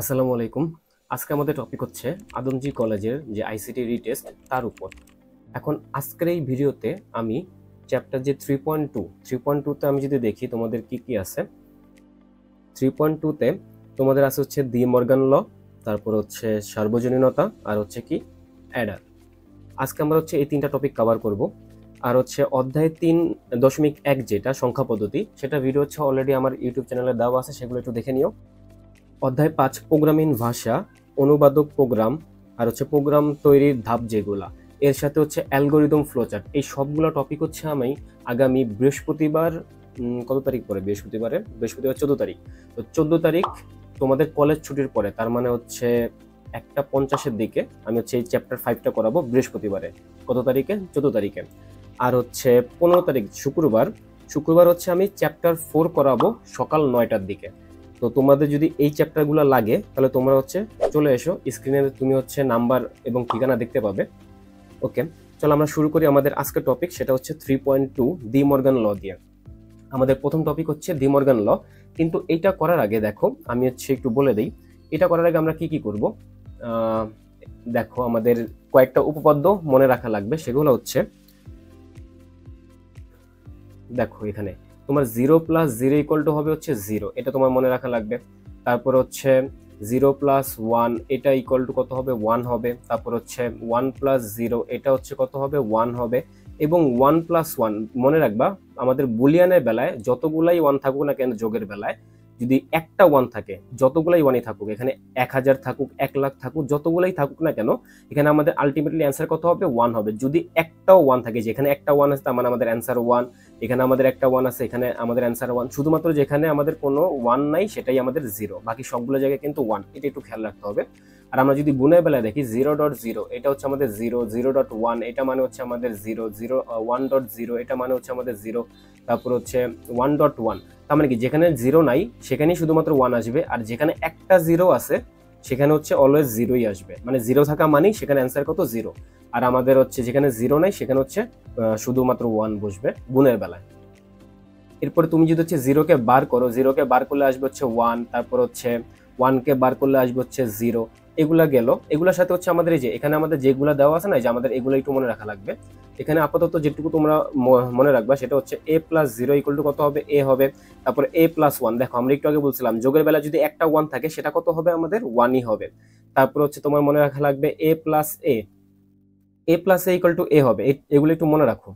আসসালামু আলাইকুম। আজকে আমাদের টপিক হচ্ছে আদমজী কলেজের যে আইসিটি রিটেস্ট তার উপর। এখন আজকের এই ভিডিওতে আমি চ্যাপ্টার যে 3.2তে আমি যদি দেখি তোমাদের কি কি আছে। 3.2তে তোমাদের আছে হচ্ছে ডি মর্গান ল, তারপর হচ্ছে সার্বজনীনতা, আর হচ্ছে কি অ্যাডার। আজকে আমরা হচ্ছে এই তিনটা টপিক কভার করব। আর হচ্ছে অধ্যায় 3.1 যেটা সংখ্যা পদ্ধতি, সেটা ভিডিও হচ্ছে অলরেডি আমার ইউটিউব চ্যানেলে দেওয়া আছে, সেগুলো একটু দেখে নিও। অধ্যায় 5 প্রোগ্রামিং ভাষা, অনুবাদক প্রোগ্রাম, আর হচ্ছে প্রোগ্রাম তৈরির ধাপ যেগুলা, এর সাথে হচ্ছে অ্যালগোরিদম ফ্লোচার্ট। এই সবগুলো টপিক হচ্ছে আমি আগামী বৃহস্পতিবার, কত তারিখ পরে, বৃহস্পতিবার 14 তারিখ। তো 14 তারিখ তোমাদের কলেজ ছুটির পরে, তার মানে হচ্ছে 1:50-এর দিকে আমি হচ্ছে এই চ্যাপ্টার 5টা করাবো বৃহস্পতিবারে। কত তারিখে? 14 তারিখে। আর হচ্ছে 15 তারিখ শুক্রবার হচ্ছে আমি চ্যাপ্টার 4 করাবো সকাল 9টার দিকে। তো তোমাদের যদি এই চ্যাপ্টারগুলো লাগে তাহলে তোমরা হচ্ছে চলে এসো, স্ক্রিনে তুমি হচ্ছে নাম্বার এবং ঠিকানা দেখতে পাবে। ওকে, চলো আমরা শুরু করি আমাদের আজকের টপিক, সেটা হচ্ছে 3.2 ডি মর্গান ল দিয়ে। আমাদের প্রথম টপিক হচ্ছে ডি মর্গান ল। কিন্তু এইটা করার আগে দেখো আমি হচ্ছে একটু বলে দিই, এটা করার আগে আমরা কি কি করব। দেখো আমাদের কয়েকটা উপপাদ্য মনে রাখা লাগবে, সেগুলো হচ্ছে দেখো এখানে তোমার 0+0 হবে হচ্ছে 0, এটা তোমার মনে রাখা লাগবে। তারপর হচ্ছে 0+1 এটা ইকুয়াল টু কত হবে? 1 হবে। তারপর হচ্ছে 1+0 এটা হচ্ছে কত হবে? 1 হবে। এবং 1+1 মনে রাখবা, আমাদের বুলিয়ানের বেলায় যতগুলাই 1 থাকুক না কেন, যোগের বেলায় যদি একটা 1 থাকে, যতগুলাই 1ই থাকুক, এখানে 1000 থাকুক, 1 লাখ থাকুক, যতগুলাই থাকুক না কেন, এখানে আমাদের আলটিমেটলি অ্যান্সার কত হবে? 1 হবে। যদি একটাও 1 থাকে, যেখানে একটা 1 আছে তার মানে আমাদের অ্যান্সার 1, এখানে আমাদের একটা 1 আছে, এখানে আমাদের অ্যান্সার 1। শুধুমাত্র যেখানে আমাদের কোনো 1 নাই সেটাই আমাদের 0, বাকি সবগুলো জায়গায় কিন্তু 1, এটা একটু খেয়াল রাখতে হবে। আর আমরা যদি গুণের বেলায় দেখি 0.0 এটা হচ্ছে আমাদের 0, 0.1 এটা মানে হচ্ছে আমাদের 0, 1.0 এটা মানে হচ্ছে আমাদের 0, তারপর হচ্ছে 1.1, তার মানে কি যেখানে 0 নাই সেখানেই শুধুমাত্র 1 আসবে, আর যেখানে একটা 0 আছে সেখানে হচ্ছে অলওয়েজ 0ই আসবে, মানে 0 থাকা মানেই সেখানে অ্যান্সার কত? 0। আর আমাদের হচ্ছে যেখানে 0 নাই সেখানে হচ্ছে শুধুমাত্র 1 বসবে গুণের বেলায়। এরপরে তুমি যদি হচ্ছে 0কে বার করো, 0কে বার করলে আসবে হচ্ছে 1, তারপর হচ্ছে 1কে বার করলে আসবে হচ্ছে 0। এগুলা গেল, এগুলোর সাথে হচ্ছে আমাদের এই যে এখানে আমাদের যেগুলো দেওয়া আছে না, যে আমাদের এগুলো একটু মনে রাখা লাগবে। এখানে আপাতত যেটুকু তোমরা মনে রাখবা সেটা হচ্ছে a+0 ইকুয়াল টু কত হবে? a হবে। তারপর a+1, দেখো আমরা একটু আগে বলছিলাম যোগের বেলা যদি একটা 1 থাকে সেটা কত হবে? আমাদের 1ই হবে। তারপর হচ্ছে তোমার মনে রাখা লাগবে a+a ইকুয়াল টু a হবে, এগুলো একটু মনে রাখো।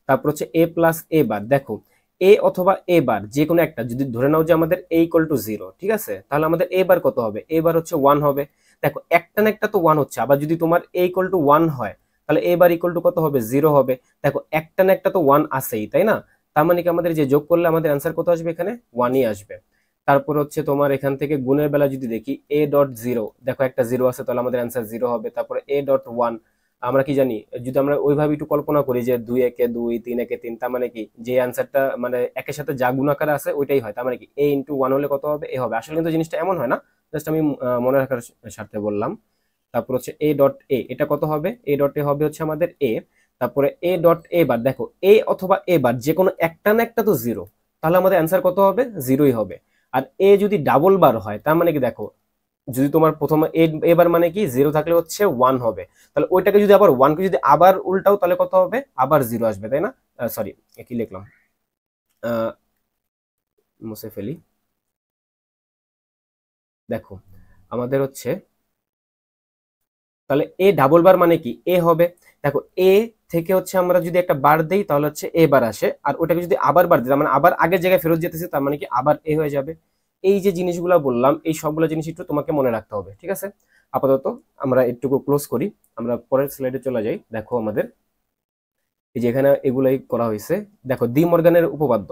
তারপর হচ্ছে a+a বার, দেখো এ অথবা এ বার যে কোনো একটা, যদি ধরে নাও যে আমাদের a ইকুয়াল টু 0, ঠিক আছে, তাহলে আমাদের এ বার কত হবে? এ বার হচ্ছে 1 হবে। দেখো একটা না একটা তো 1 হচ্ছে, আবার যদি তোমার a ইকুয়াল টু 1 হয় তাহলে এ বার ইকুয়াল টু কত হবে? 0 হবে। দেখো একটা না একটা তো 1 আসেই, তাই না? তার মানে কি আমাদের যে যোগ করলে আমাদের অ্যান্সার কত আসবে? এখানে 1ই আসবে। তারপর হচ্ছে তোমার এখান থেকে গুণের বেলা যদি দেখি a.0, দেখো একটা 0 আছে তাহলে আমাদের অ্যান্সার 0 হবে। তারপরে a.1, আমরা কি জানি, যদি আমরা ওইভাবে একটু কল্পনা করি যে 2 একে 2, 3 একে 3, তার মানে কি যে অ্যান্সারটা মানে একের সাথে যা গুণাকার আছে ওইটাই হয়, তার মানে কি a × 1 হলে কত হবে? এ হবে। আসলে কিন্তু জিনিসটা এমন হয় না, জাস্ট আমি মনে রাখার স্বার্থে বললাম। তারপর হচ্ছে a.a, এটা কত হবে? a.a হবে হচ্ছে আমাদের a। তারপরে a.a বার, দেখো এ অথবা এ বার যে কোনো একটা না একটা তো 0, তাহলে আমাদের অ্যান্সার কত হবে? 0ই হবে। আর এ যদি ডাবল বার হয় তার মানে কি, দেখো যদি তোমার প্রথমে এবার মানে কি 0 থাকলে হচ্ছে 1 হবে, তাহলে ওইটাকে যদি আবার 1 কে যদি আবার উল্টাও তাহলে কত হবে? আবার 0 আসবে, তাই না? সরি, কি লিখলাম, মুছে ফেলি। দেখো আমাদের হচ্ছে তাহলে এ ডাবল বার মানে কি এ হবে। দেখো এ থেকে হচ্ছে আমরা যদি একটা বার দেই তাহলে হচ্ছে এ বার আসে, আর ওটাকে যদি আবার বার দিই মানে আবার আগের জায়গায় ফেরত যেতেছে, তার মানে কি আবার এ হয়ে যাবে। এই যে জিনিসগুলো বললাম এই সবগুলো জিনিস একটু তোমাকে মনে রাখতে হবে, ঠিক আছে? আপাতত আমরা একটু ক্লোজ করি, আমরা পরের স্লাইডে চলে যাই। দেখো আমাদের এই যে এখানে এগুলাই করা হয়েছে। দেখো ডি মর্গানের উপপাদ্য।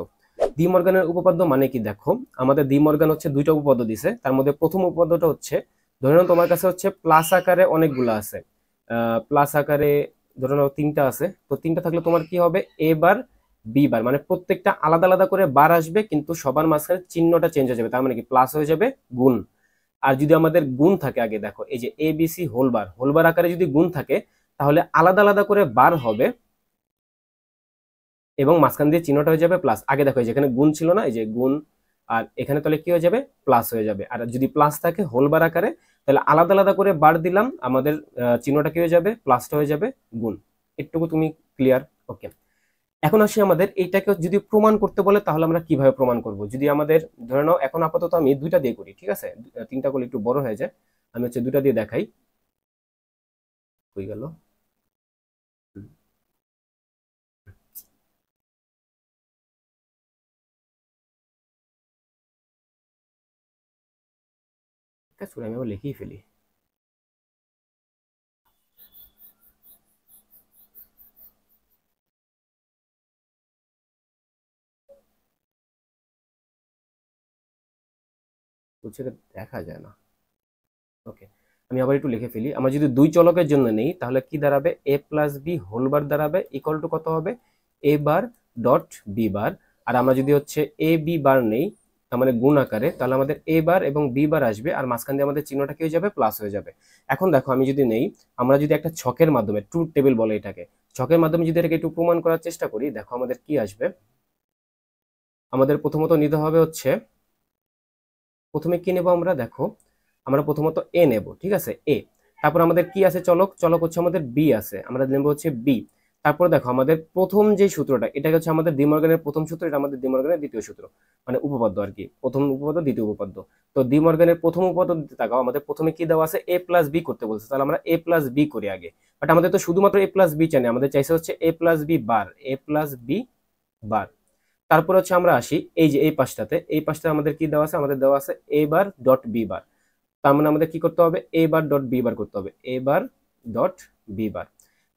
ডি মর্গানের উপপাদ্য মানে কি, দেখো আমাদের ডি মর্গান হচ্ছে দুইটা উপপাদ্য দিছে, তার মধ্যে প্রথম উপপাদ্যটা হচ্ছে, ধরে নাও তোমার কাছে হচ্ছে প্লাস আকারে অনেকগুলো আছে, প্লাস আকারে ধরে নাও 3টা আছে, তো 3টা থাকলে তোমার কি হবে? এ বার বি বার, মানে প্রত্যেকটা আলাদা আলাদা করে বার আসবে কিন্তু সবার মাঝখানে চিহ্নটা চেঞ্জ হয়ে যাবে, তার মানে কি প্লাস হয়ে যাবে গুণ। আর যদি আমাদের গুণ থাকে, আগে দেখো এই যে এ বি সি হোল বার আকারে যদি গুণ থাকে তাহলে আলাদা আলাদা করে বার হবে এবং মাঝখান দিয়ে চিহ্নটা হয়ে যাবে প্লাস। আগে দেখো যেখানে গুণ ছিল না, এই যে গুণ, আর এখানে তাহলে কি হয়ে যাবে, প্লাস হয়ে যাবে। আর যদি প্লাস থাকে হোল বার আকারে, তাহলে আলাদা আলাদা করে বার দিলাম, আমাদের চিহ্নটা কি হয়ে যাবে, প্লাসটা হয়ে যাবে গুণ। এটুকু তুমি ক্লিয়ার? ওকে। এখন আসি আমাদের এইটাকে যদি প্রমাণ করতে বলে তাহলে আমরা কিভাবে প্রমাণ করব। যদি আমাদের ধরে নাও এখন আপাতত আমি দুইটা দিয়ে করি, ঠিক আছে, তিনটা করলে একটু বড় হয়ে যায়, আমি হচ্ছে দুইটা দিয়ে দেখাই। হয়ে গেল। আমি আবার লিখেই ফেলি। দেখা যায় না। ওকে, আমি আবার একটু লিখে ফেলি। আমরা যদি দুই চলকের জন্য নেই তাহলে কি দাঁড়াবে, এ প্লাস বি হোল বার দাঁড়াবে ইকুয়াল টু কত হবে, এ বার ডট বি বার। আর আমরা যদি হচ্ছে এ বি বার নেই, তার মানে গুণ আকারে, তাহলে আমাদের এ বার এবং বি বার আসবে, আর মাঝখান দিয়ে আমাদের চিহ্নটা কি হয়ে যাবে, প্লাস হয়ে যাবে। এখন দেখো আমি যদি নেই, আমরা যদি একটা ছকের মাধ্যমে, ট্রুথ টেবিল বলে এটাকে, ছকের মাধ্যমে যদি এটাকে একটু প্রমাণ করার চেষ্টা করি, দেখো আমাদের কি আসবে। আমাদের প্রথমত নিতে হবে হচ্ছে, প্রথমে কি নেব আমরা, দেখো আমরা প্রথমত এ নেব, ঠিক আছে, এ। তারপর আমাদের কি আছে, চলক, চলক হচ্ছে আমাদের বি আছে, আমরা নেব হচ্ছে বি। তারপর দেখো আমাদের প্রথম যে সূত্রটা, এটা হচ্ছে আমাদের ডি মর্গানের প্রথম সূত্র, এটা আমাদের ডি মর্গানের দ্বিতীয় সূত্র, মানে উপপাদ্য আর কি, প্রথম উপপাদ্য দ্বিতীয় উপপাদ্য। তো ডি মর্গানের প্রথম উপপাদ্য দিতে তাকাও, আমাদের প্রথমে কি দেওয়া আছে, এ প্লাস বি করতে বলছে, তাহলে আমরা এ প্লাস বি করি আগে। বাট আমাদের তো শুধুমাত্র এ প্লাস বি চাই না, আমাদের চাইছে হচ্ছে এ প্লাস বি বার, এ প্লাস বি বার। তারপর হচ্ছে আমরা আসি এই যে এই পাশটাতে, এই পাশটা আমাদের কি দেওয়া আছে, আমাদের দেওয়া আছে এ বার ডট বি বার। তার মানে আমাদের কি করতে হবে, এ বার ডট বি বার করতে হবে, এ বার ডট বি বার।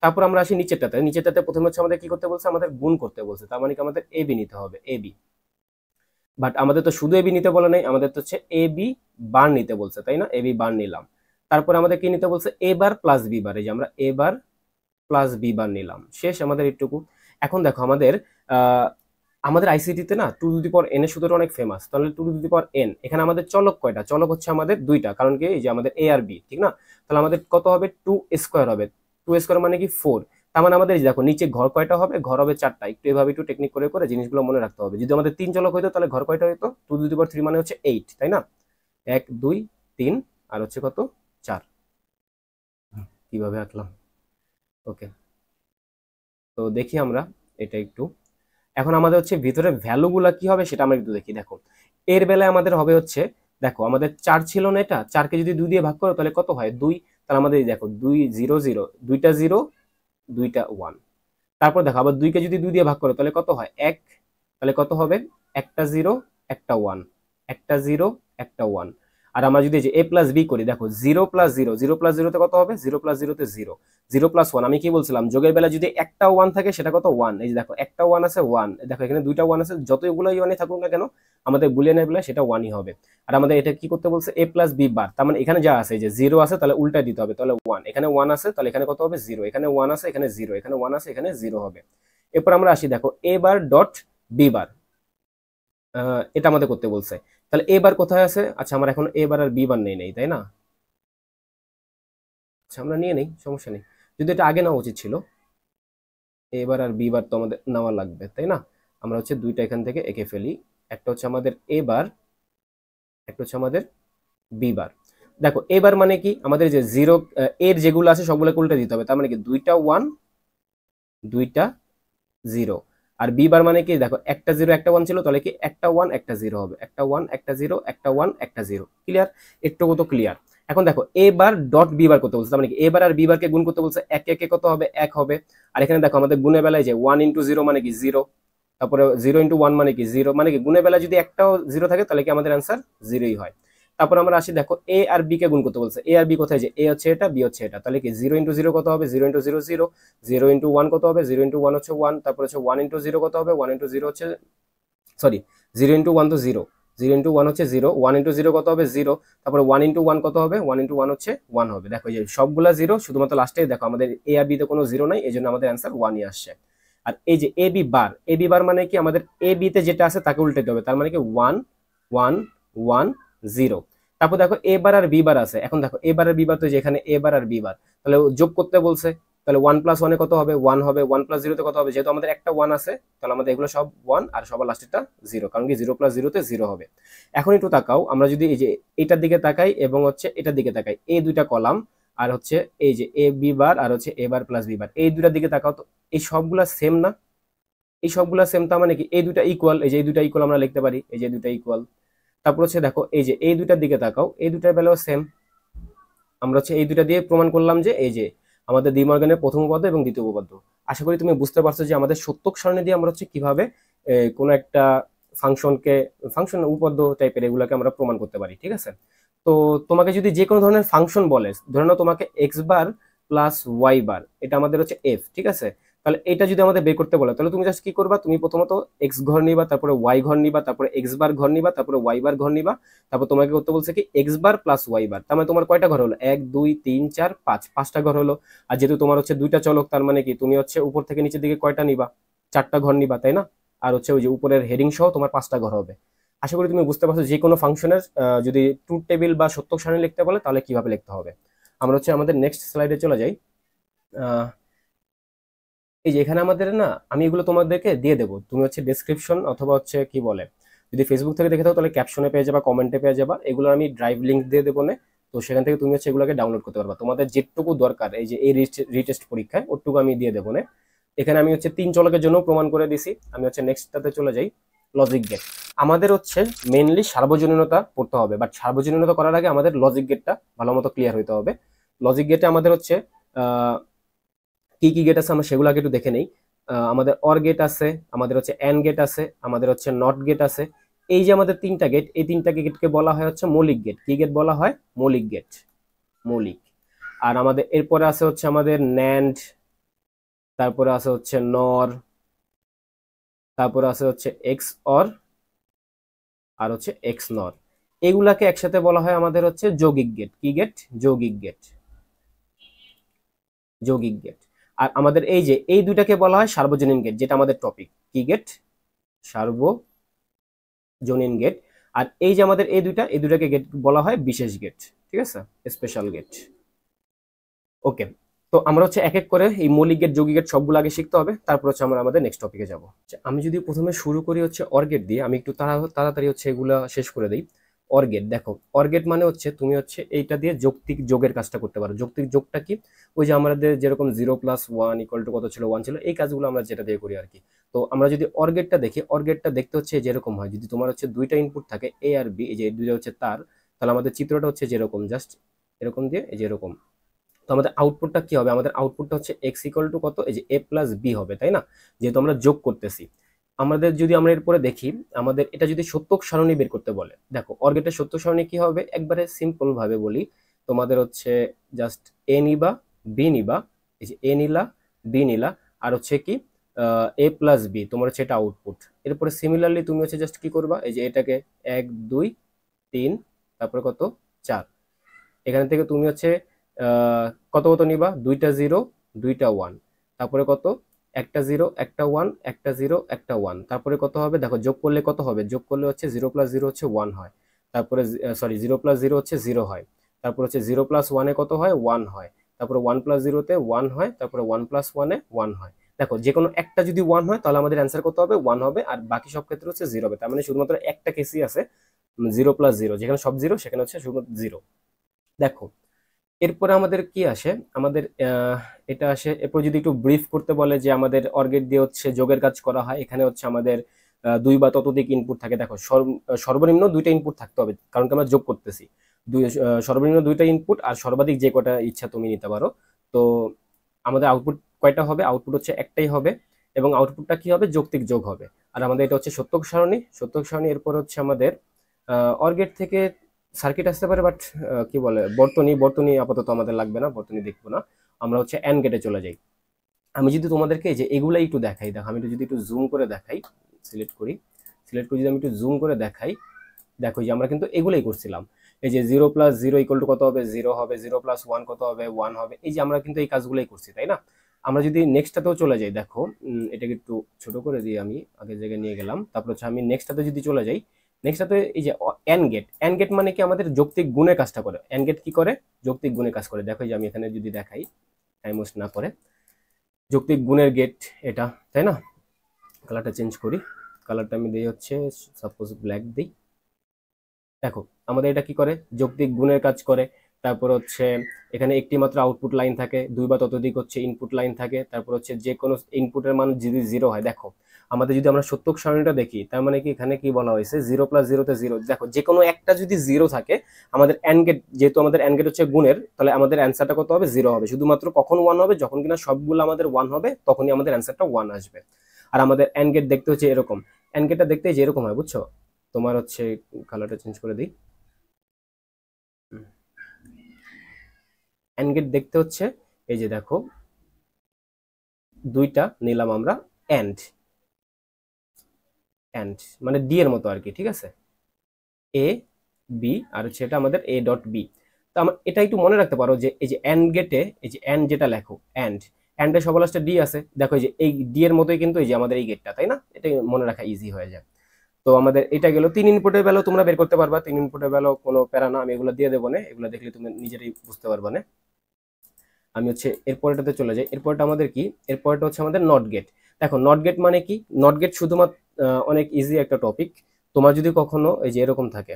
তারপর আমরা আসি নিচেরটাতে, নিচেরটাতে প্রথমে হচ্ছে আমাদের কি করতে বলছে, আমাদের গুণ করতে বলছে, তার মানে কি আমাদের এ বি নিতে হবে, এ বি। বাট আমাদের তো শুধু এ বি নিতে বলে নাই, আমাদের তো হচ্ছে এ বি বার নিতে বলছে, তাই না, এ বি বার নিলাম। তারপর আমাদের কি নিতে বলছে, এ বার প্লাস বি বার, এই যে আমরা এ বার প্লাস বি বার নিলাম, শেষ আমাদের এইটুকু। এখন দেখো আমাদের আমাদের আইসিটিতে না two to the power N এর সূত্রটা অনেক ফেমাস, তাহলে two to the power N, এখানে আমাদের চলক কয়টা, চলক হচ্ছে আমাদের দুইটা, কারণ কি এই যে আমাদের এ আর বি, ঠিক না, তাহলে আমাদের কত হবে, টু স্কোয়ার হবে, টু স্কোয়ার মানে কি ফোর। তার মানে আমাদের দেখো নিচে ঘর কয়টা হবে, ঘর হবে চারটা, একটু এভাবে একটু টেকনিক করে করে জিনিসগুলো মনে রাখতে হবে। যদি আমাদের তিন চলক হইতো তাহলে ঘর কয়টা হইতো, two to the power three মানে হচ্ছে এইট, তাই না, এক দুই তিন, আর হচ্ছে কত, চার। কিভাবে আঁকলাম, ওকে। তো দেখি আমরা এটা একটু, এখন আমাদের হচ্ছে ভিতরে ভ্যালুগুলা কি হবে সেটা আমরা একটু দেখি। দেখো এর বেলায় আমাদের হবে হচ্ছে, দেখো আমাদের চার ছিল না, এটা চারকে যদি দুই দিয়ে ভাগ করো তাহলে কত হয়, দুই। তাহলে আমাদের দেখো দুই জিরো জিরো, দুইটা জিরো দুইটা ওয়ান। তারপর দেখো আবার দুইকে যদি দুই দিয়ে ভাগ করো তাহলে কত হয়, এক। তাহলে কত হবে, একটা জিরো একটা ওয়ান, একটা জিরো একটা ওয়ান। আর আমরা যদি এ প্লাস বি করি, দেখো zero plus zero, zero plus জিরোতে কত হবে, জিরো প্লাস জিরোতে জিরো, জিরো প্লাস ওয়ান, আমি কি বলছিলাম যোগের বেলা যদি একটা ওয়ান থাকে সেটা কত, ওয়ান। এই যে দেখো একটা ওয়ান আছে, ওয়ান, দেখো এখানে দুইটা ওয়ান আছে, যতগুলো ওয়ানই থাকুক না কেন আমাদের বুলিয়ানের বেলায় সেটা ওয়ানই হবে। আর আমাদের এটা কি করতে বলছে, এ প্লাস বি বার, তার মানে এখানে যা আছে যে জিরো আছে তাহলে উল্টা দিতে হবে, তাহলে ওয়ান, এখানে ওয়ান আছে তাহলে এখানে কত হবে, জিরো, এখানে ওয়ান আছে এখানে জিরো, এখানে ওয়ান আছে এখানে জিরো হবে। এরপর আমরা আসি, দেখো এ বার ডট বি বার, এটা আমাদের করতে বলছে, তাহলে এ বার কোথায় আছে, আচ্ছা আমার এখন এ বার আর বি বার নেই, নেই তাই না, আচ্ছা আমরা নিয়ে নেই, সমস্যা নেই, যদি এটা আগে নেওয়া উচিত ছিল, এ বার আর বি বার তো আমাদের নেওয়া লাগবে, তাই না। আমরা হচ্ছে দুইটা এখান থেকে এঁকে ফেলি, একটা হচ্ছে আমাদের এ বার, একটা হচ্ছে আমাদের বি বার। দেখো এবার মানে কি, আমাদের যে জিরো এর যেগুলো আছে সবগুলোকে উল্টে দিতে হবে, তার মানে কি দুইটা ওয়ান দুইটা জিরো। আর বি বার মানে কি, দেখো একটা জিরো একটা ওয়ান ছিল, তাহলে কি একটা ওয়ান একটা জিরো হবে, একটা ওয়ান একটা জিরো, একটা ওয়ান একটা জিরো, ক্লিয়ার, একটু তো ক্লিয়ার। এখন দেখো এ বার ডট বি বার করতে বলছে, তার মানে কি এ বার আর বি বারকে গুণ করতে বলছে, এক একে কত হবে, এক হবে। আর এখানে দেখো আমাদের গুণের বেলায় যে ওয়ান ইন্টু জিরো মানে কি জিরো, তারপরে জিরো ইন্টু ওয়ান মানে কি জিরো, মানে কি গুণের বেলায় যদি একটাও জিরো থাকে তাহলে কি আমাদের অ্যান্সার জিরোই হয়। তারপর আমরা আসি, দেখো এ আর বি কে গুণ করতে বলছে, এ আর বি কোথায়, যে এ হচ্ছে এটা বি হচ্ছে এটা, তাহলে কি জিরো ইন্টু জিরো কত হবে, zero into zero zero, zero into one কত হবে, জিরো ইন্টু ওয়ান হচ্ছে ওয়ান, তারপর হচ্ছে ওয়ান ইন্টু জিরো কত হবে, ওয়ান ইন্টু জিরো হচ্ছে, সরি জিরো ইন্টু ওয়ান তো জিরো, জিরো ইন্টু ওয়ান হচ্ছে জিরো, ওয়ান ইন্টু জিরো কত হবে জিরো, তারপরে ওয়ান ইন্টু ওয়ান কত হবে, ওয়ান ইন্টু ওয়ান হচ্ছে ওয়ান হবে। দেখো এই যে সবগুলা জিরো, শুধুমাত্র লাস্টে দেখো আমাদের এ আর বি তে কোনো জিরো নাই, এই জন্য আমাদের অ্যান্সার ওয়ানই আসছে। আর এই যে A B bar, A B বার মানে কি, আমাদের এ বি তে যেটা আছে তাকে উল্টাতে হবে, তার মানে কি ওয়ান ওয়ান ওয়ান জিরো। তারপর দেখো এ বার আর বি বার আছে, এখন দেখো এ বার আর বি বার তো যেখানে এ বার আর বি বার, তাহলে যোগ করতে বলছে, তাহলে 1+1 কত হবে? 1 হবে। 1+0 কত হবে? যেহেতু আমাদের একটা 1 আছে, তাহলে আমাদের এগুলো সব 1 আর সবার লাস্টেরটা 0, কারণ কি 0+0 0 হবে। এখন একটু তাকাও, আমরা যদি এই যে এটার দিকে তাকাই এবং হচ্ছে এটার দিকে তাকাই, এই দুইটা কলাম আর হচ্ছে এই যে এ বি বার আর হচ্ছে এ বার প্লাস বি বার, এই দুইটার দিকে তাকাও তো, এই সবগুলা সেম না? এই সবগুলা সেম, তার মানে কি এই দুইটা ইকুয়াল, এই যে এই দুইটা ইকুয়াল আমরা লিখতে পারি, এই যে দুইটা ইকুয়াল। তারপর হচ্ছে দেখো এই যে এই দুইটার দিকে তাকাও, এই দুইটার বেলাও সেম। আমরা হচ্ছে এই দুইটা দিয়ে প্রমাণ করলাম যে এই যে আমাদের ডি মর্গানের প্রথম উপপাদ্য এবং দ্বিতীয় উপপাদ্য। আশা করি তুমি বুঝতে পারছো যে আমাদের সত্যক সারণী দিয়ে আমরা হচ্ছে কিভাবে কোনো একটা ফাংশন উপপাদ্য টাইপের এগুলাকে আমরা প্রমাণ করতে পারি, ঠিক আছে? তো তোমাকে যদি যে কোনো ধরনের ফাংশন বলে, ধরে নাও তোমাকে x bar plus y bar, এটা আমাদের হচ্ছে এফ, ঠিক আছে? তাহলে এটা যদি আমাদের বের করতে বলে, তাহলে তুমি জাস্ট কি করবা, তুমি প্রথমত এক্স ঘর নিবা, তারপরে ওয়াই ঘর নিবা, তারপরে এক্স বার ঘর নিবা, তারপরে ওয়াই বার ঘর নিবা, তারপর তোমাকে করতে বলছে কি x bar plus y bar, তার মানে তোমার কয়টা ঘর হলো? 1 2 3 4 5, 5টা ঘর হলো। আর যেহেতু তোমার হচ্ছে দুইটা চলক, তার মানে কি তুমি হচ্ছে উপর থেকে নিচের দিকে কয়টা নিবা? 4টা ঘর নিবা, তাই না? আর হচ্ছে ওই যে উপরের হেডিং সহ তোমার 5টা ঘর হবে। আশা করি তুমি বুঝতে পারছো যে কোনো ফাংশনের যদি ট্রুথ টেবিল বা সত্যক সারণী লিখতে বলে তাহলে কিভাবে লিখতে হবে। আমরা হচ্ছে আমাদের নেক্সট স্লাইডে চলে যাই। এই যে এখানে আমাদের না, আমি এগুলো তোমাদেরকে দিয়ে দেবো, তুমি হচ্ছে ডেসক্রিপশন অথবা হচ্ছে কি বলে, যদি ফেসবুক থেকে দেখে থাকো তাহলে ক্যাপশনে পেয়ে যাবা, কমেন্টে পেয়ে যাবা, এগুলো আমি ড্রাইভ লিঙ্ক দিয়ে দেবো না। তো সেখান থেকে তুমি হচ্ছে এগুলোকে ডাউনলোড করতে পারবা, তোমাদের যেটুকু দরকার এই যে এই রিটেস্ট পরীক্ষায় ওটুকু আমি দিয়ে দেবো না। এখানে আমি হচ্ছে 3 চলকের জন্য প্রমাণ করে দিছি। আমি হচ্ছে নেক্সটটাতে চলে যাই, লজিক গেট। আমাদের হচ্ছে মেইনলি সার্বজনীনতা পড়তে হবে, বাট সার্বজনীনতা করার আগে আমাদের লজিক গেটটা ভালো মতো ক্লিয়ার হইতে হবে। লজিক গেটে আমাদের হচ্ছে কি কি গেট আছে আমরা সেগুলো আগে একটু দেখে নেই। আমাদের অর গেট আছে, আমাদের হচ্ছে এন্ড গেট আছে, আমাদের হচ্ছে নট গেট আছে। এই যে আমাদের 3টা গেট, এই 3টা গেটকে বলা হয় হচ্ছে মৌলিক গেট। কি গেট বলা হয়? মৌলিক গেট, মৌলিক। আর আমাদের এরপরে আছে হচ্ছে আমাদের ন্যান্ড, তারপরে আছে হচ্ছে নর, তারপরে আছে হচ্ছে এক্স অর, আর হচ্ছে এক্স নর। এগুলাকে একসাথে বলা হয় আমাদের হচ্ছে যৌগিক গেট। কি গেট? যৌগিক গেট, যৌগিক গেট। আর আমাদের এই যে এই দুইটাকে বলা হয় সার্বজনীন গেট, যেটা আমাদের টপিক। কি গেট? সার্বজনীন গেট। আর এই যে আমাদের এই দুইটাকে গেট বলা হয় বিশেষ গেট, ঠিক আছে? Special gate. ওকে, তো আমরা হচ্ছে এক এক করে এই মৌলিক গেট, যৌগিক গেট সবগুলো আগে শিখতে হবে, তারপর হচ্ছে আমরা আমাদের নেক্সট টপিকে যাব। আমি যদি প্রথমে শুরু করি হচ্ছে অর গেট দিয়ে, আমি একটু তাড়াতাড়ি হচ্ছে এগুলা শেষ করে দিই। অর গেট, দেখো অর গেট মানে হচ্ছে তুমি হচ্ছে এইটা দিয়ে যৌক্তিক যোগের কাজটা করতে পারো। যৌক্তিক যোগটা কি? ওই যে আমাদের যেরকম 0+1 ইকুয়াল টু কত ছিল? 1 ছিল, এই কাজগুলো আমরা যেটা দিয়ে করি আর কি। তো আমরা যদি অর গেটটা দেখি, অর গেটটা দেখতে হচ্ছে যেরকম হয়, যদি তোমার হচ্ছে দুইটা ইনপুট থাকে এ আর বি, এই যে দুইটা হচ্ছে তার, তাহলে আমাদের চিত্রটা হচ্ছে যেরকম, জাস্ট এরকম দিয়ে এই যে এরকম। তো আমাদের আউটপুটটা কি হবে? আমাদের আউটপুটটা হচ্ছে এক্স ইকুয়াল টু কত? এই যে এ প্লাস বি হবে, তাই না? যেহেতু আমরা যোগ করতেছি। আমাদের যদি আমরা এরপরে দেখি, আমাদের এটা যদি সত্যক সারণী বের করতে বলে, দেখো অর গেটের সত্যক সারণী কি হবে? একবারে সিম্পল ভাবে বলি, তোমাদের হচ্ছে জাস্ট এ নিবা, বি নিবা, এই যে এ নিলা, বি নিলা, আর হচ্ছে কি এ প্লাস বি, তোমার হচ্ছে এটা আউটপুট। এরপরে সিমিলারলি তুমি হচ্ছে জাস্ট কি করবা, এই যে এটাকে 1 2 3, তারপরে কত 4, এখান থেকে তুমি হচ্ছে কত কত নিবা? দুইটা 0 দুইটা 1, তারপরে কত? একটা 0 একটা 1, একটা 0 একটা 1, তারপরে কত হবে? দেখো যোগ করলে কত হবে? যোগ করলে হচ্ছে 0+0 হচ্ছে 1 হয়, তারপরে সরি 0+0 হচ্ছে 0 হয়, তারপর হচ্ছে 0+1 কত হয়? 1 হয়, তারপরে 1+0 1 হয়, তারপরে 1+1 1 হয়। দেখো যে কোনো একটা যদি 1 হয় তাহলে আমাদের অ্যান্সার কত হবে? 1 হবে, আর বাকি সব ক্ষেত্রে হচ্ছে 0 হবে। তার মানে শুধুমাত্র একটা কেসই আছে 0+0, যেখানে সব 0 সেখানে হচ্ছে শুধুমাত্র 0। দেখো এরপরে আমাদের কি আসে? আমাদের এটা আসে, এরপর যদি একটু ব্রিফ করতে বলে যে আমাদের অর গেট দিয়ে হচ্ছে যোগের কাজ করা হয়, এখানে হচ্ছে আমাদের 2 বা ততোধিক ইনপুট থাকে। দেখো সর্বনিম্ন 2টা ইনপুট থাকতে হবে, কারণ কি আমরা যোগ করতেছি। সর্বনিম্ন 2টা ইনপুট, আর সর্বাধিক যে কটা ইচ্ছা তুমি নিতে পারো। তো আমাদের আউটপুট কয়টা হবে? আউটপুট হচ্ছে একটাই হবে, এবং আউটপুটটা কি হবে? যৌক্তিক যোগ হবে। আর আমাদের এটা হচ্ছে সত্যক সারণী, সত্যক সারণী। এরপর হচ্ছে আমাদের অর গেট থেকে সার্কিট আসতে পারে, বাট কি বলে, বর্তনী, বর্তনী আপাতত আমাদের লাগবে না, বর্তনী দেখবো না। আমরা হচ্ছে এন্ড গেটে চলে যাই। আমি যদি তোমাদেরকে যে এগুলাই একটু দেখাই, দেখো আমি যদি একটু জুম করে দেখাই, সিলেক্ট করি, সিলেক্ট করে যদি আমি একটু জুম করে দেখাই, দেখো যে আমরা কিন্তু এগুলাই করছিলাম। এই যে 0+0 ইকুয়াল টু কত হবে? 0 হবে। 0+1 কত হবে? 1 হবে। এই যে আমরা কিন্তু এই কাজগুলাই করছি, তাই না? আমরা যদি নেক্সটটাতেও চলে যাই, দেখো এটাকে একটু ছোট করে দিয়ে আমি আগের জায়গায় নিয়ে গেলাম, তারপর হচ্ছে আমি নেক্সটটাতে যদি চলে যাই, নেক্সটটাতে এই যে এন্ড গেট, এন্ড গেট মানে কি? আমাদের যৌক্তিক গুণের কাজটা করে। এন্ড গেট কি করে? যৌক্তিক গুণের কাজ করে। দেখো যে আমি এখানে যদি দেখাই, টাইম ওয়েস্ট না করে, যৌক্তিক গুণের গেট এটা, তাই না? কালারটা চেঞ্জ করি, কালারটা আমি দিই হচ্ছে সাপোজ ব্ল্যাক দিই। দেখো আমাদের এটা কি করে, যৌক্তিক গুণের কাজ করে। তারপর হচ্ছে এখানে একটি মাত্র আউটপুট লাইন থাকে, দুই বা ততোধিক হচ্ছে ইনপুট লাইন থাকে। তারপর হচ্ছে যে কোনো ইনপুটের মান যদি জিরো হয়, দেখো আমাদের যদি আমরা সত্যক সারণীটা দেখি, তার মানে কি এখানে কি বলা হয়েছে, জিরো প্লাস জিরোতে জিরো। দেখো যে কোনো একটা যদি জিরো থাকে, আমাদের এন্ড গেট, যেহেতু আমাদের এন্ড গেট হচ্ছে গুণের, তাহলে আমাদের অ্যান্সারটা কত হবে, জিরো হবে। শুধুমাত্র কখন ওয়ান হবে, যখন কিনা সবগুলো আমাদের ওয়ান হবে, তখনই আমাদের অ্যান্সারটা ওয়ান আসবে। আর আমাদের এন্ড গেট দেখতে হচ্ছে এরকম, এন্ড গেটটা দেখতে যে এরকম হয়, বুঝছো? তোমার হচ্ছে কালারটা চেঞ্জ করে দিই। এন্ড গেট দেখতে হচ্ছে এই যে দেখো, দুইটা নিলাম আমরা, এন্ড এন্ড মানে ডি এর মতো আর কি, ঠিক আছে? এ বি আর হচ্ছে এটা আমাদের এ ডট বি। তো আমরা এটা একটু মনে রাখতে পারো যে এই যে এন্ড গেটে এই যে এন্ড যেটা লেখো, এন্ড এন্ডের সবার লাস্টে ডি আছে, দেখো এই যে এই ডি এর মতোই কিন্তু এই যে আমাদের এই গেটটা, তাই না? এটা মনে রাখা ইজি হয়ে যায়। তো আমাদের এটা গেল, তিন ইনপুটের ভ্যালু তোমরা বের করতে পারবা, তিন ইনপুটের ভ্যালু কোনো প্যারা না, আমি এগুলো দিয়ে দেবো না, এগুলো দেখলে তুমি নিজেরাই বুঝতে পারবা না। আমি হচ্ছে এরপরটাতে চলে যাই। এরপরটা আমাদের কি, এরপরটা হচ্ছে আমাদের নট গেট। দেখো নট গেট মানে কি, নট গেট শুধুমাত্র অনেক ইজি একটা টপিক। তোমার যদি কখনো এই যে এরকম থাকে,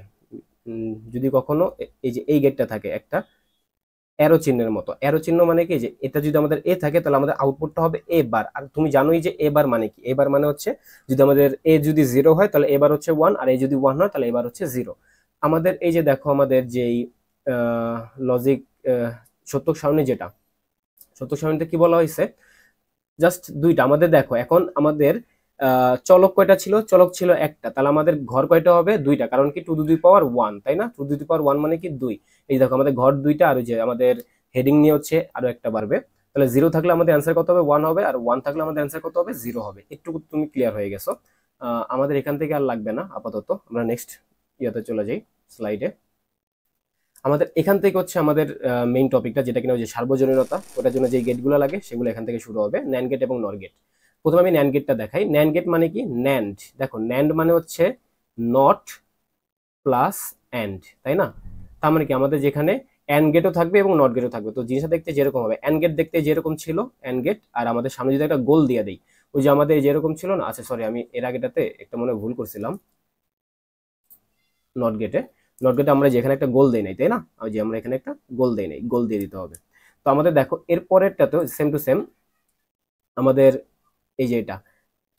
যদি কখনো এই যে এই গেটটা থাকে একটা অ্যারো চিহ্নের মতো, অ্যারো চিহ্ন মানে কি, যে এটা যদি আমাদের এ থাকে তাহলে আমাদের আউটপুটটা হবে এ বার। আর তুমি জানোই যে এ বার মানে কি, এ বার মানে হচ্ছে যদি আমাদের এ যদি জিরো হয় তাহলে এ বার হচ্ছে ওয়ান, আর এ যদি ওয়ান হয় তাহলে এবার হচ্ছে জিরো। আমাদের এই যে দেখো আমাদের যেই লজিক সত্যক সারণী, যেটা সত্যক সারণীতে কি বলা হয়েছে, জাস্ট দুইটা আমাদের। দেখো এখন আমাদের চলক কয়টা ছিল, চলক ছিল একটা, তাহলে আমাদের ঘর কয়টা হবে, দুইটা, কারণ কি two to the power one, তাই না? Two to the power one মানে কি দুই। এই দেখো আমাদের ঘর দুইটা, আর ওই যে আমাদের হেডিং নিয়ে হচ্ছে আরো একটা বাড়বে। তাহলে জিরো থাকলে আমাদের অ্যান্সার কত হবে, ওয়ান হবে, আর ওয়ান থাকলে আমাদের অ্যান্সার কত হবে, জিরো হবে। একটু তুমি ক্লিয়ার হয়ে গেছো। আমাদের এখান থেকে আর লাগবে না আপাতত, আমরা নেক্সট ইয়াতে চলে যাই, স্লাইডে। আমাদের এখান থেকে হচ্ছে আমাদের মেইন টপিকটা, যেটা কিনা ওই যে সার্বজনীনতা, ওটার জন্য যে গেটগুলো লাগে সেগুলো এখান থেকে শুরু হবে, ন্যান্ড গেট এবং নর গেট। প্রথমে আমি ন্যান্ড গেটটা দেখাই। ন্যান্ড গেট মানে কি, ন্যান্ড, দেখো ন্যান্ড মানে হচ্ছে নট প্লাস অ্যান্ড, তাই না? তার মানে কি আমাদের যেখানে অ্যান্ড গেটও থাকবে এবং নট গেটও থাকবে। তো জিনিসটা দেখতে যেরকম হবে, অ্যান্ড গেট দেখতে যেরকম ছিল অ্যান্ড গেট, আর আমাদের সামনে যদি একটা গোল দিয়ে দেই, ওই যে আমাদের যেরকম ছিল না, আচ্ছা সরি আমি এর আগেটাতে একটা মনে ভুল করছিলাম, নট গেটে, নট গেটে আমরা যেখানে একটা গোল দেই নাই, তাই না? ওই যে আমরা এখানে একটা গোল দেই নাই, গোল দিয়ে দিতে হবে। তো আমাদের দেখো এর পরেরটাতেও সেম টু সেম আমাদের এই যে এটা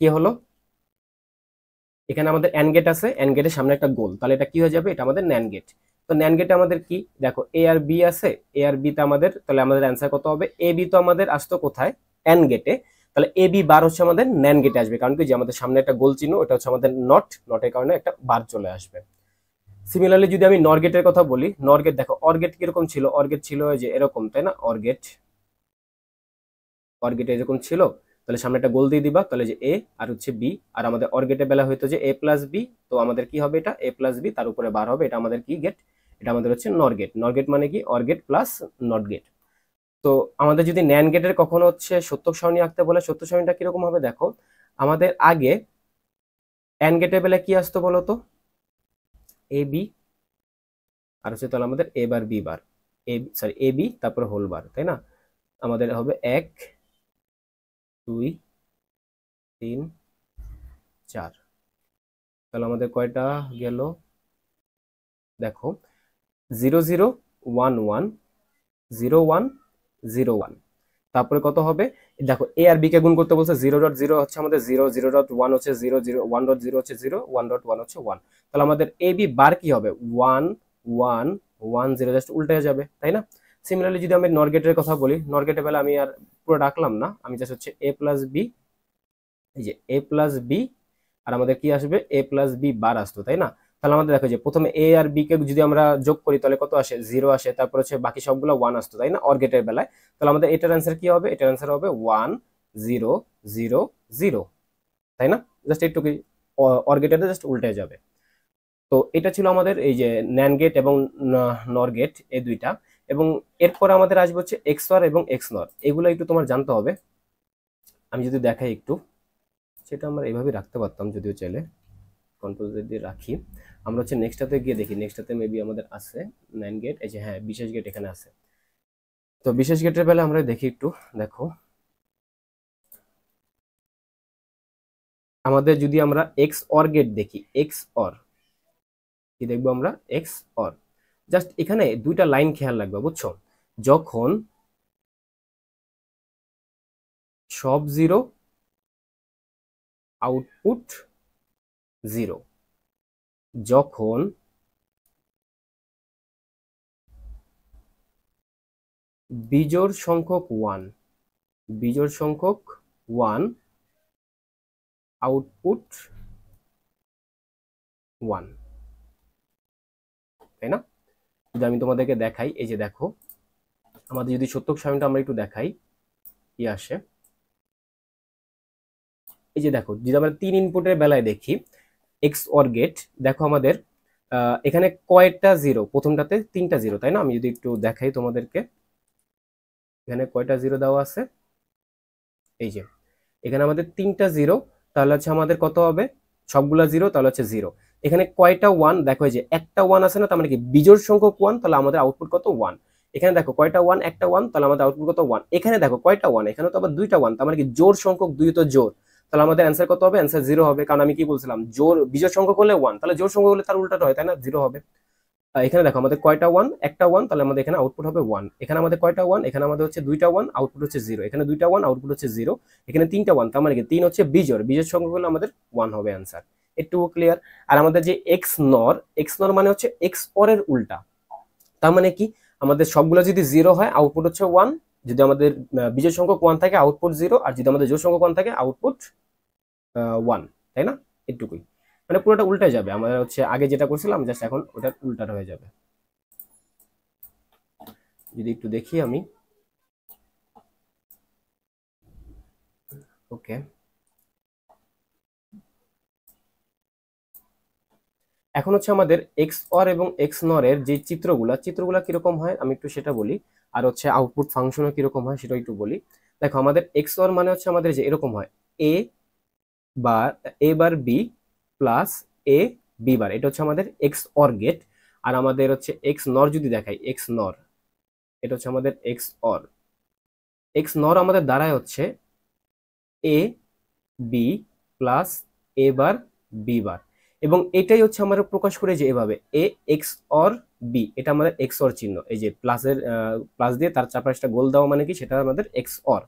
কি হলো, এখানে আমাদের এন্ড গেট আছে, এন্ড গেটের সামনে একটা গোল, তাহলে এটা কি হয়ে যাবে, এটা আমাদের ন্যান্ড গেট। তো ন্যান্ড গেটে আমাদের কি, দেখো এ আর বি আছে, এ আর বি তে আমাদের, তাহলে আমাদের অ্যান্সার কত হবে, এ বি তো আমাদের আসতো কোথায়, এন্ড গেটে, তাহলে এ বি বার হচ্ছে আমাদের ন্যান্ড গেটে আসবে, কারণ কি যে আমাদের সামনে একটা গোল চিহ্ন, ওটা হচ্ছে আমাদের নট, নটের কারণে একটা বার চলে আসবে। সিমিলারলি যদি আমি নর গেটের কথা বলি, নর গেট দেখো, অর গেট কিরকম ছিল, অর গেট ছিল যে এরকম, তাই না? অর গেট, অর গেট এরকম ছিল, তাহলে সামনে একটা গোল দিয়ে দিবা, তাহলে যে এ আর হচ্ছে বি, আর আমাদের অর গেটের বেলা হইতো যে এ প্লাস বি, তো আমাদের কি হবে, এটা এ প্লাস বি তার উপরে বার হবে, এটা আমাদের কি গেট, এটা আমাদের হচ্ছে নর গেট। নর গেট মানে কি, OR gate plus NOT gate. তো আমাদের যদি ন্যান গেটের কখনো হচ্ছে সত্যক সারণী আঁকতে বলে, সত্যক সারণীটা কিরকম হবে দেখো, আমাদের আগে অ্যান গেটের বেলা কি আসতো বলতো, এ বি, আর হচ্ছে তাহলে আমাদের এ বার B bar, A sorry A B তারপরে হোল বার, তাই না? আমাদের হবে এক, দুই, তিন, চার। তাহলে আমাদের কয়টা গেল, দেখো zero zero, one one, zero one, zero one. তারপরে কত হবে, দেখো এ আর বি কে গুণ করতে বলছে, জিরো ডট জিরো হচ্ছে আমাদের জিরো, জিরো ডট ওয়ান হচ্ছে zero, zero one dot zero হচ্ছে জিরো, ওয়ান ডট ওয়ান হচ্ছে ওয়ান। তাহলে আমাদের এ বি বার কি হবে, one one one zero, just উল্টে যাবে, তাই না? সিমিলারলি যদি আমি নর গেটের কথা বলি, নর গেটের বেলা আমি আর পুরো ডাকলাম না, আমি জাস্ট হচ্ছে এ প্লাস বি, এই যে এ প্লাস বি, আর আমাদের কি আসবে, এ প্লাস বি বার আসতো, তাই না? তাহলে আমাদের দেখো যে প্রথমে এ আর বি কে যদি আমরা যোগ করি তাহলে কত আসে, জিরো আসে, তারপর হচ্ছে বাকি সবগুলো ওয়ান আসতো, তাই না, অর গেটের বেলায়। তাহলে আমাদের এটার অ্যান্সার কি হবে, এটার অ্যান্সার হবে ওয়ান জিরো জিরো জিরো, তাই না? জাস্ট একটু কি অর গেটের জাস্ট উল্টে যাবে। তো এটা ছিল আমাদের এই যে ন্যান গেট এবং নর গেট, এই দুইটা। এবং এরপর আমাদের আসবে হচ্ছে এক্স অর এবং এক্স নর, এগুলো একটু তোমার জানতে হবে। আমি যদি দেখাই একটু, সেটা আমরা এইভাবে রাখতে পারতাম যদিও চাইলে, কন্ট্রোল দিয়ে রাখি। আমরা হচ্ছে নেক্সটটাতে গিয়ে দেখি, নেক্সটটাতে মেবি আমাদের আছে নাইন গেট, এই যে হ্যাঁ বিশেষ গেট এখানে আছে। তো বিশেষ গেটের বেলা আমরা দেখি একটু, দেখো আমাদের যদি আমরা এক্স অর গেট দেখি, এক্স অর কি দেখবো আমরা, এক্স অর। জাস্ট এখানে দুইটা লাইন খেয়াল রাখবো, বুঝছো? যখন সব জিরো, আউটপুট জিরো। যখন বিজোড় সংখ্যক ওয়ান, বিজোড় সংখ্যক ওয়ান, আউটপুট ওয়ান, তাই না? যদি আমি তোমাদেরকে দেখাই, এই যে দেখো আমাদের যদি সত্যক সারণীটা আমরা একটু দেখাই, কি আসে, এই যে দেখো যদি আমরা 3 ইনপুটের বেলায় দেখি এক্স অর গেট, দেখো আমাদের এখানে কয়টা জিরো, প্রথমটাতে 3টা জিরো, তাই না? আমি যদি একটু দেখাই তোমাদেরকে, এখানে কয়টা জিরো দেওয়া আছে, এই যে এখানে আমাদের 3টা জিরো, তাহলে হচ্ছে আমাদের কত হবে, সবগুলা জিরো, তাহলে হচ্ছে জিরো। এখানে কয়টা ওয়ান, দেখো এই যে একটা ওয়ান আছে না, তার মানে কি বিজোড় সংখ্যক ওয়ান, তাহলে আমাদের আউটপুট কত, ওয়ান। এখানে দেখো কয়টা ওয়ান, একটা ওয়ান, তাহলে আমাদের আউটপুট কত, ওয়ান। এখানে দেখো কয়টা ওয়ান, এখানে তো আবার দুইটা ওয়ান, তার মানে কি জোড় সংখ্যক দুই তো জোড়, তাহলে আমাদের অ্যান্সার কত হবে, অ্যান্সার জিরো হবে। কারণ আমি কি বলছিলাম, জোড় বিজোড় সংখ্যক হলে ওয়ান, তাহলে জোড় সংখ্যক হলে তার উল্টাটা হয়, তাই না, জিরো হবে। এখানে দেখো আমাদের কয়টা ওয়ান, একটা ওয়ান, তাহলে আমাদের এখানে আউটপুট হবে ওয়ান। এখানে আমাদের কয়টা ওয়ান, এখানে আমাদের হচ্ছে দুইটা ওয়ান, আউটপুট হচ্ছে জিরো। এখানে দুইটা ওয়ান, আউটপুট হচ্ছে জিরো। এখানে 3টা ওয়ান, তার মানে কি 3 হচ্ছে বিজোড়, বিজোড় সংখ্যা হলে আমাদের ওয়ান হবে অ্যান্সার। একটু ক্লিয়ার? আর আমাদের যে এক্স নর, এক্স নর মানে হচ্ছে এক্স অর এর উল্টা। তার মানে কি, আমাদের সবগুলো যদি জিরো হয় আউটপুট হচ্ছে ওয়ান, যদি আমাদের বিজোড় সংখ্যক ওয়ান থাকে আউটপুট জিরো, আর যদি আমাদের জোড় সংখ্যক ওয়ান থাকে আউটপুট ওয়ান, তাই না? এটুকুই, মানে পুরোটা উল্টে যাবে, আমাদের হচ্ছে আগে যেটা করছিলাম জাস্ট এখন ওটা উল্টাটা হয়ে যাবে। যদি একটু দেখি আমি, ওকে, এখন হচ্ছে আমাদের এক্স অর এবং এক্স নর এর যে চিত্রগুলা কিরকম হয় আমি একটু সেটা বলি, আর হচ্ছে আউটপুট ফাংশনও কিরকম হয় সেটা একটু বলি। দেখো আমাদের এক্স অর মানে হচ্ছে আমাদের যে এরকম হয়, এ বার, এ বার বি প্লাস এ বি বার, এটা হচ্ছে আমাদের এক্স অর গেট। আর আমাদের হচ্ছে এক্স নর যদি দেখাই, এক্স নর, এটা হচ্ছে আমাদের এক্স অর। এক্স নর আমাদের দাঁড়ায় হচ্ছে A B plus A bar B বার, এবং এটাই হচ্ছে আমরা প্রকাশ করে যে এভাবে এ এক্স অর বি, এটা আমাদের এক্স অর চিহ্ন, এই যে প্লাসের প্লাস দিয়ে তার চারপাশটা গোল দেওয়া মানে কি, সেটা আমাদের এক্স অর।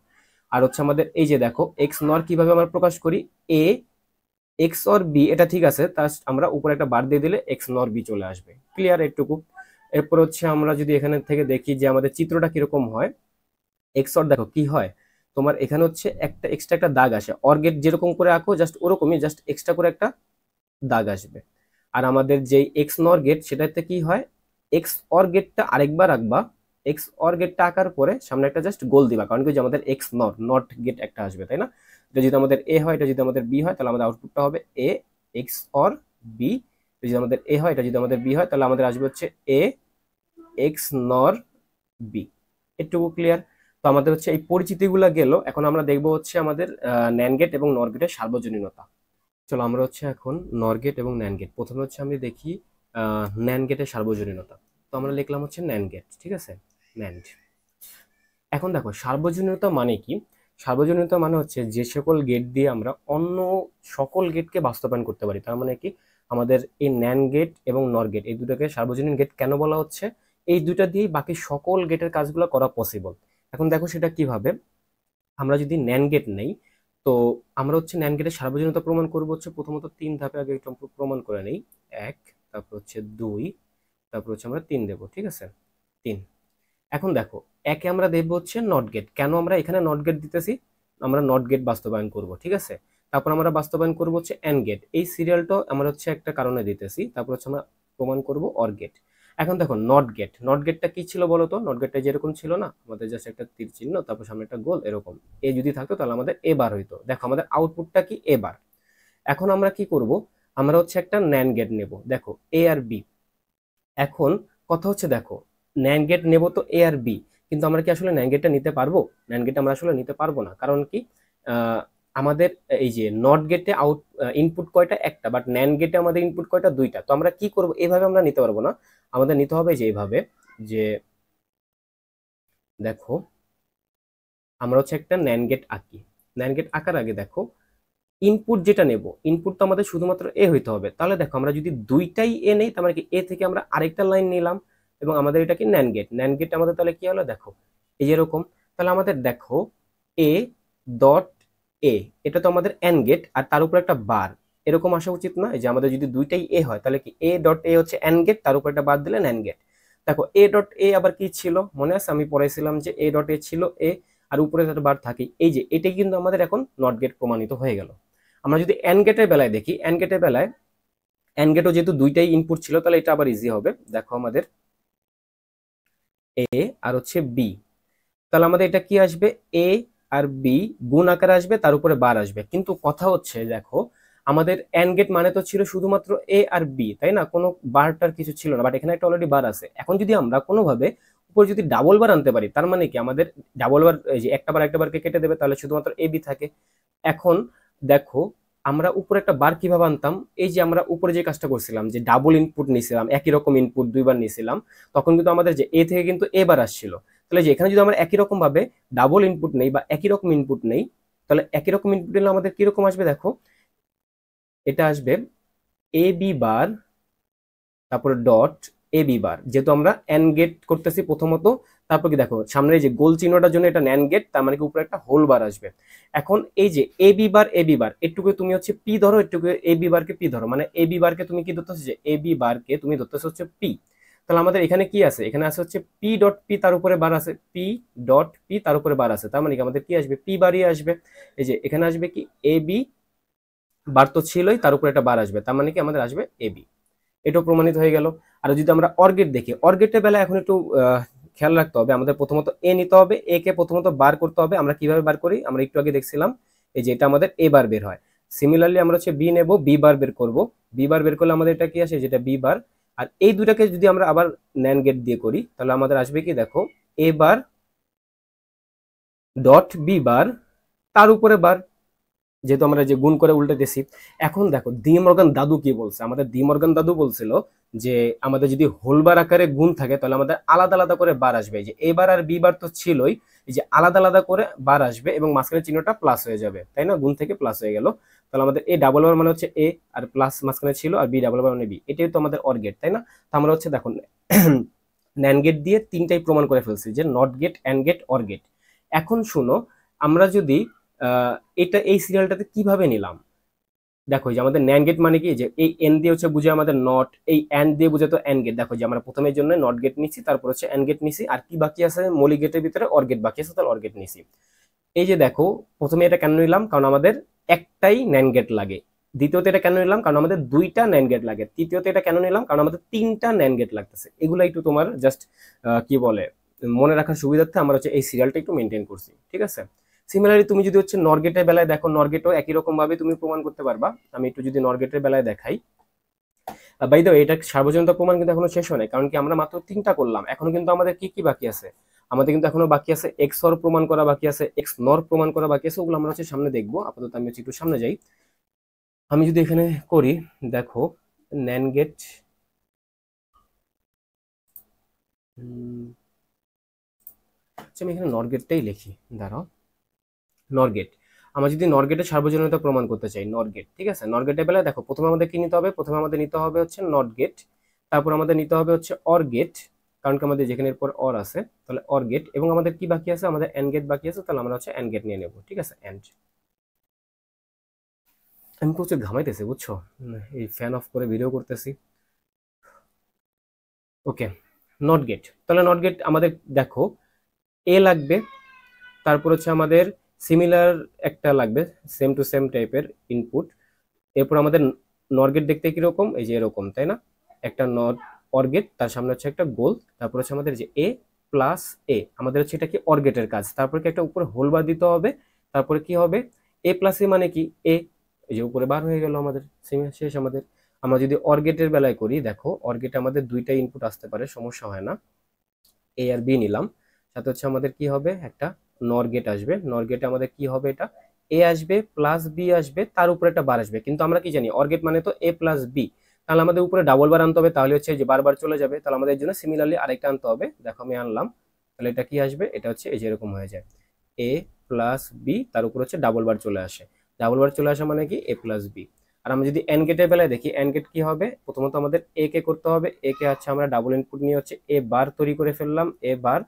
আর হচ্ছে আমাদের এই যে দেখো এক্স নর কিভাবে আমরা প্রকাশ করি, এ এক্স অর বি, এটা ঠিক আছে, তার আমরা উপরে একটা বার দিয়ে দিলে এক্স নর বি চলে আসবে। ক্লিয়ার এটুকু? এরপর হচ্ছে আমরা যদি এখানে থেকে দেখি যে আমাদের চিত্রটা কিরকম হয়, এক্স অর দেখো কি হয়, তোমার এখানে হচ্ছে একটা এক্সট্রা একটা দাগ আসে, অর গেট যেরকম করে আঁকো জাস্ট ওরকমই, জাস্ট এক্সট্রা করে একটা দাগ আসবে। আর আমাদের যে এক্স নর গেট সেটাতে কি হয়, এক্স অর গেটটা আরেকবার আঁকবা, এক্স অর গেটটা আঁকার পরে সামনে একটা জাস্ট গোল দিবা, কারণ কি যে আমাদের এক্স নর নট গেট একটা আসবে, তাই না? এটা যদি আমাদের এ হয়, এটা যদি আমাদের বি হয়, তাহলে আমাদের আউটপুটটা হবে এ এক্স অর বি। যদি আমাদের এ হয়, এটা যদি আমাদের বি হয়, তাহলে আমাদের আসবে হচ্ছে এ এক্স নর বি। এটুকু ক্লিয়ার? তো আমাদের হচ্ছে এই পরিচিতিগুলো গেল, এখন আমরা দেখবো হচ্ছে আমাদের ন্যান গেট এবং নর গেটের সার্বজনীনতা। চলো আমরা হচ্ছে এখন নর গেট এবং ন্যান গেট, প্রথমে হচ্ছে আমি দেখি ন্যান গেটের সার্বজনীনতা। তো আমরা লিখলাম হচ্ছে ন্যান গেট, ঠিক আছে, ন্যান্ড। এখন দেখো সার্বজনীনতা মানে কি, সার্বজনীনতা মানে হচ্ছে যে সকল গেট দিয়ে আমরা অন্য সকল গেটকে বাস্তবায়ন করতে পারি। তার মানে কি, আমাদের এই ন্যান গেট এবং নর গেট এই দুটাকে সার্বজনীন গেট কেন বলা হচ্ছে, এই দুটা দিয়েই বাকি সকল গেটের কাজগুলো করা পসিবল। এখন দেখো সেটা কিভাবে, আমরা যদি ন্যান গেট নেই, তো আমরা হচ্ছে ন্যান গেটের সার্বজনীনতা প্রমাণ করবো হচ্ছে প্রথমত 3 ধাপে, আগে একটু প্রমাণ করে নেই। এক, তারপর হচ্ছে দুই, তারপর হচ্ছে আমরা তিন দেবো, ঠিক আছে, তিন। এখন দেখো একে আমরা দেবো হচ্ছে নট গেট, কেন আমরা এখানে নট গেট দিতেছি, আমরা নট গেট বাস্তবায়ন করব, ঠিক আছে। তারপর আমরা বাস্তবায়ন করব হচ্ছে এন্ড গেট, এই সিরিয়ালটা আমরা হচ্ছে একটা কারণে দিতেছি। তারপর হচ্ছে আমরা প্রমাণ করব অর গেট। এখন দেখো নট গেট, নট গেটটা কি ছিল বলো তো, নট গেটটা যেরকম ছিল না, আমাদের জাস্ট একটা তীর চিহ্ন, তারপর সামনে একটা গোল এরকম, এ যদি থাকতো তাহলে আমাদের এ বার হইতো। দেখো আমাদের আউটপুটটা কি, এ বার। এখন আমরা কি করব, আমরা হচ্ছে একটা ন্যান গেট নেব, দেখো এ আর বি। এখন কথা হচ্ছে দেখো, ন্যান গেট নেব তো এ আর বি, কিন্তু আমরা কি আসলে ন্যান গেটটা নিতে পারবো, ন্যান গেট আমরা আসলে নিতে পারবো না। কারণ কি, আমাদের এই যে নট গেটে আউট ইনপুট কয়টা, একটা, বাট ন্যান গেটে আমাদের ইনপুট কয়টা, দুইটা। তো আমরা কি করব, এইভাবে আমরা নিতে পারবো না, আমাদের নিতে হবে যে এইভাবে, যে দেখো আমরা হচ্ছে একটা ন্যান গেট আঁকি। ন্যান গেট আঁকার আগে দেখো ইনপুট যেটা নেব, ইনপুট তো আমাদের শুধুমাত্র এ হইতে হবে। তাহলে দেখো আমরা যদি দুইটাই এ নেই, তার মানে কি এ থেকে আমরা আরেকটা লাইন নিলাম এবং আমাদের এটা কি ন্যান্ড গেট। ন্যান্ড গেট আমাদের তাহলে কি হলো দেখো এই যেরকম। তাহলে আমাদের দেখো এ ডট এ, এটা তো আমাদের এন্ড গেট আর তার উপর একটা বার, এরকম আসা উচিত না? এই যে আমাদের যদি দুইটাই এ হয় তাহলে কি এ ডট এ হচ্ছে এন্ড গেট, তার উপর একটা বার দিলে ন্যান্ড গেট। দেখো এ ডট এ আবার কি ছিল মনে আছে, আমি পড়াইছিলাম যে এ ডট এ ছিল এ আর উপরে একটা বার থাকে। এই যে এটাই কিন্তু আমাদের এখন নট গেট প্রমাণিত হয়ে গেল। আমরা যদি এন্ড গেটের বেলায় দেখি, এন্ড গেটের বেলায় এন্ড গেটও যেহেতু দুইটাই ইনপুট ছিল তাহলে এটা আবার ইজি হবে। দেখো আমাদের এ আর হচ্ছে বি, তাহলে আমাদের এটা কি আসবে এ আর বি গুণ আকারে আসবে, তার উপরে বার আসবে। কিন্তু কথা হচ্ছে দেখো আমাদের এন্ড গেট মানে তো ছিল শুধুমাত্র এ আর বি, তাই না? কোনো বারটার কিছু ছিল না, বাট এখানে একটা অলরেডি বার আছে। এখন যদি আমরা কোনোভাবে উপরে যদি ডাবল বার আনতে পারি, তার মানে কি আমাদের ডাবল বার, এই যে একটা বার একটা বারকে কেটে দেবে, তাহলে শুধুমাত্র এ বি থাকে। এখন দেখো আমরা উপরে একটা বার কিভাবে আনতাম, এই যে আমরা উপরে যে কাজটা করছিলাম যে ডাবল ইনপুট নিছিলাম, একই রকম ইনপুট দুইবার নিছিলাম, তখন কিন্তু আমাদের যে এ থেকে কিন্তু এ বার আসছিল। তাহলে যে এখানে যদি আমরা একই রকম ভাবে ডাবল ইনপুট নেই বা একই রকম ইনপুট নেই, তাহলে একই রকম ইনপুট নিলে আমাদের কিরকম আসবে দেখো, এটা আসবে এ বি বার তারপরে ডট এ বি বার। যেহেতু আমরা এন্ড গেট করতেছি প্রথমত, তারপর কি দেখো সামনে যে গোল চিহ্নটার জন্য এটা ন্যান্ড গেট, তার মানে কি উপরে একটা হোল বার আসবে। এখন এই যে এ বি বার এটুকু তুমি হচ্ছে পি ধরো, এটুকু এ বি বারকে পি ধরো, মানে এ বি বারকে তুমি কি ধরতেছো যে এ বি বারকে তুমি ধরতেছো হচ্ছে পি। তাহলে আমাদের এখানে কি আছে, এখানে আছে হচ্ছে পি ডট পি তার উপরে বার আছে, পি ডট পি তার উপরে বার আছে, তার মানে কি আমাদের কি আসবে পি বারই আসবে। এই যে এখানে আসবে কি এ বি বার তো ছিলই, তার উপরে একটা বার আসবে, তার মানে কি আমাদের আসবে এ বি। এটাও প্রমাণিত হয়ে গেল। আর যদি আমরা অর্গেট দেখি, অর্গেটের বেলা এখন একটু খেয়াল রাখতে হবে, আমাদের প্রথমত এ নিতে হবে, এ কে প্রথমত বার করতে হবে। আমরা কিভাবে বার করি, আমরা একটু আগে দেখছিলাম এই যে এটা আমাদের এ বার বের হয়। সিমিলারলি আমরা হচ্ছে বি নেব, বি বার বের করব, বি বার বের করলে আমাদের এটা কি আসে যেটা বি বার। আর এই দুটাকে যদি আমরা আবার ন্যান্ড গেট দিয়ে করি তাহলে আমাদের আসবে কি দেখো এ বার ডট বি বার তার উপরে বার, যেহেতু আমরা যে গুণ করে উল্টে দিছি। এখন দেখো ডি মর্গান দাদু কি বলছে, আমাদের ডি মর্গান দাদু বলছিল যে আমাদের যদি হোলবার আকারে গুণ থাকে তাহলে আমাদের আলাদা আলাদা করে বার আসবে। এই যে এ বার আর বি বার তো ছিলই, এই যে আলাদা আলাদা করে বার আসবে এবং মাঝখানে চিহ্নটা প্লাস হয়ে যাবে, তাই না? গুণ থেকে প্লাস হয়ে গেল। তাহলে আমাদের এ ডাবল বার মানে হচ্ছে এ আর প্লাস মাঝখানে ছিল, আর বি ডাবল বার মানে বি, এটাই তো আমাদের অর গেট, তাই না? তো আমরা হচ্ছে দেখুন ন্যান্ড গেট দিয়ে তিনটাই প্রমাণ করে ফেলছি যে NOT gate, AND gate, OR gate. এখন শুনো আমরা যদি এটা এই সিরিয়ালটাতে কিভাবে নিলাম, দেখো যে আমাদের ন্যান্ড গেট মানে কি যে এই এন দিয়ে হচ্ছে বুঝে আমাদের নট, এই এন্ড দিয়ে বুঝে তো এন্ড গেট। দেখো যে আমরা প্রথমের জন্য নট গেট নিছি, তারপর হচ্ছে এন্ড গেট নিছি, আর কি বাকি আছে মৌলিক গেটের ভিতরে অর গেট বাকি আছে, তাহলে অর গেট নিছি। এই যে দেখো প্রথমে এটা কেন নিলাম, কারণ আমাদের একটাই ন্যান্ড গেট লাগে। দ্বিতীয়ত এটা কেন নিলাম, কারণ আমাদের দুইটা ন্যান্ড গেট লাগে। তৃতীয়ত এটা কেন নিলাম, কারণ আমাদের তিনটা ন্যান্ড গেট লাগতেছে। এগুলো একটু তোমার জাস্ট কি বলে মনে রাখার সুবিধার্থে আমরা হচ্ছে এই সিরিয়ালটা একটু মেনটেন করছি, ঠিক আছে? সিমিলারলি তুমি যদি হচ্ছে নরগেটের বেলায় দেখো, নরগেটও একই রকম ভাবে তুমি প্রমাণ করতে পারবা। আমি একটু যদি নরগেটের বেলায় দেখাই, বাই দ্য ওয়ে এটা সার্বজনীনতা প্রমাণ কিন্তু এখনো শেষ হয় নাই, কারণ কি আমরা মাত্র তিনটা করলাম, এখনো কিন্তু আমাদের কি কি বাকি আছে। আমাদের কিন্তু এখনো বাকি আছে এক্স অর প্রমাণ করা বাকি আছে, এক্স নর প্রমাণ করা বাকি আছে, ওগুলো আমরা হচ্ছে সামনে দেখবো। আপাতত আমি হচ্ছে একটু সামনে যাই। আমি যদি এখানে করি দেখো ন্যান্ড গেট, আচ্ছা আমি এখানে নর গেটটাই লিখি, দাঁড়াও। নর গেট, আমরা যদি নর গেটের সার্বজনীনতা প্রমাণ করতে চাই, নর গেট, ঠিক আছে? নর গেটের বেলায় দেখো প্রথমে আমাদের কি নিতে হবে, প্রথমে আমাদের নিতে হবে হচ্ছে নট গেট, তারপর আমাদের নিতে হবে হচ্ছে অর গেট, কারণ কি আমাদের যেখানে এরপর অর আছে তাহলে অর গেট, এবং আমাদের কি বাকি আছে, আমাদের এন্ড গেট বাকি আছে, তাহলে আমরা হচ্ছে এন্ড গেট নিয়ে নেব, ঠিক আছে? এন্ড আমি প্রচুর ঘামাইতেছি বুঝছো, এই ফ্যান অফ করে ভিডিও করতেছি। ওকে, নট গেট, তাহলে নট গেট আমাদের দেখো এ লাগবে, তারপর হচ্ছে আমাদের সিমিলার একটা লাগবে, সেম টু সেম টাইপের ইনপুট। এরপর আমাদের নর গেট দেখতে কিরকম, এই যে এরকম, তাই না? একটা নট অর গেট, তার সামনে হচ্ছে একটা গোল, তারপর হচ্ছে আমাদের যে এ প্লাস এ, আমাদের হচ্ছে এটা কি অর গেটের কাজ। তারপর কি একটা উপরে হোল বার দিতে হবে, তারপরে কি হবে এ প্লাস এ মানে কি এ, এই যে উপরে বার হয়ে গেল আমাদের, শেষ আমাদের। আমরা যদি অর গেটের বেলায় করি, দেখো অর গেটে আমাদের দুইটা ইনপুট আসতে পারে, সমস্যা হয় না। এ আর বি নিলাম, সাথে হচ্ছে আমাদের কি হবে একটা নর গেট আসবে। নর গেটে আমাদের কি হবে, এটা এ আসবে প্লাস বি আসবে, তার উপরে একটা বার আসবে। কিন্তু আমরা কি জানি অর গেট মানে তো এ প্লাস বি, তাহলে আমাদের উপরে ডাবল বার আনতে হবে, তাহলে হচ্ছে যে বারবার চলে যাবে, তাহলে আমাদের জন্য সিমিলারলি আরেকটা আনতে হবে। দেখো আমি আনলাম, তাহলে এটা কি আসবে, এটা হচ্ছে এই যে এরকম হয়ে যায় এ প্লাস বি, তার উপর হচ্ছে ডাবল বার চলে আসে। ডাবল বার চলে আসা মানে কি এ প্লাস বি। আর আমরা যদি এন গেটের বেলায় দেখি, এন গেট কি হবে, প্রথমত আমাদের এ কে করতে হবে, এ কে হচ্ছে আমরা ডাবল ইনপুট নিয়ে হচ্ছে এ বার তৈরি করে ফেললাম, এ বার।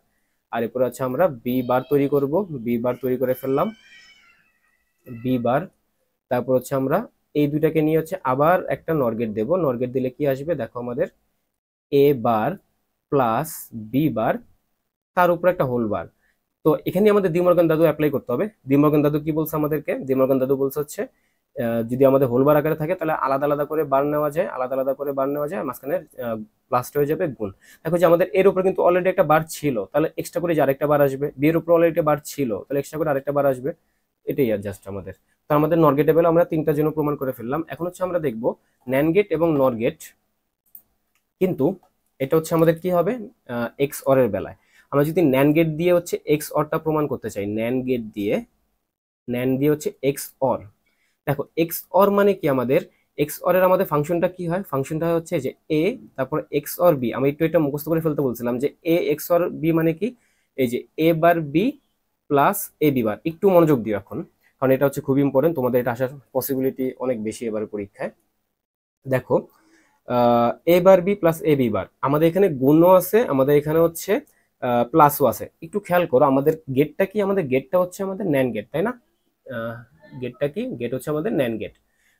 আর এরপরে হচ্ছে আমরা বি বার তৈরি করব, বি বার তৈরি করে ফেললাম, বি বার। তারপর হচ্ছে আমরা এই দুইটাকে নিয়ে হচ্ছে আবার একটা নর গেট দেবো, নর গেট দিলে কি আসবে দেখো, আমাদের এ বার প্লাস বি বার, তার উপর একটা হোল বার। তো এখানে আমাদের ডিমর্গান দাদু অ্যাপ্লাই করতে হবে। ডিমর্গান দাদু কি বলছে আমাদেরকে, ডিমর্গান দাদু বলছে হচ্ছে যদি আমাদের হোল বার আকারে থাকে তাহলে আলাদা আলাদা করে বার নেওয়া যায়, আলাদা আলাদা করে বার নেওয়া যায়, মাঝখানে প্লাসটা হয়ে যাবে গুণ। দেখো যে আমাদের এর উপরে কিন্তু অলরেডি একটা বার ছিল, তাহলে এক্সট্রা করে যে আরেকটা বার আসবে, বি এর উপরে অলরেডি একটা বার ছিল, তাহলে এক্সট্রা করে আরেকটা বার আসবে, এটাই আর জাস্ট আমাদের। তো আমাদের নর গেটেবল আমরা তিনটা জন্য প্রমাণ করে ফেললাম। এখন হচ্ছে আমরা দেখবো ন্যান্ড গেট এবং নর গেট, কিন্তু এটা হচ্ছে আমাদের কি হবে এক্স অর এর বেলায়। আমরা যদি ন্যান্ড গেট দিয়ে হচ্ছে এক্স অরটা প্রমাণ করতে চাই, ন্যান্ড গেট দিয়ে, ন্যান্ড দিয়ে হচ্ছে এক্স অর। দেখো এক্স অর মানে কি, আমাদের এক্স অর এর আমাদের ফাংশনটা কি হয়, ফাংশনটা হচ্ছে যে এ তারপর এক্স অর বি। আমি একটু এটা মুখস্থ করে ফেলতে বলছিলাম যে এ এক্স অর বি মানে কি, এই যে এ বার বি প্লাস এ বি বার। একটু মনোযোগ দিও এখন, কারণ এটা হচ্ছে খুব ইম্পর্টেন্ট, তোমাদের এটা আসার পসিবিলিটি অনেক বেশি এবার পরীক্ষায়। দেখো এ বার বি প্লাস এ বি বার, আমাদের এখানে গুণও আছে, আমাদের এখানে হচ্ছে প্লাসও আছে। একটু খেয়াল করো আমাদের গেটটা কি, আমাদের গেটটা হচ্ছে আমাদের ন্যান্ড গেট, তাই না? গেটটা কি, গেট হচ্ছে আমাদের ন্যান্ড গেট।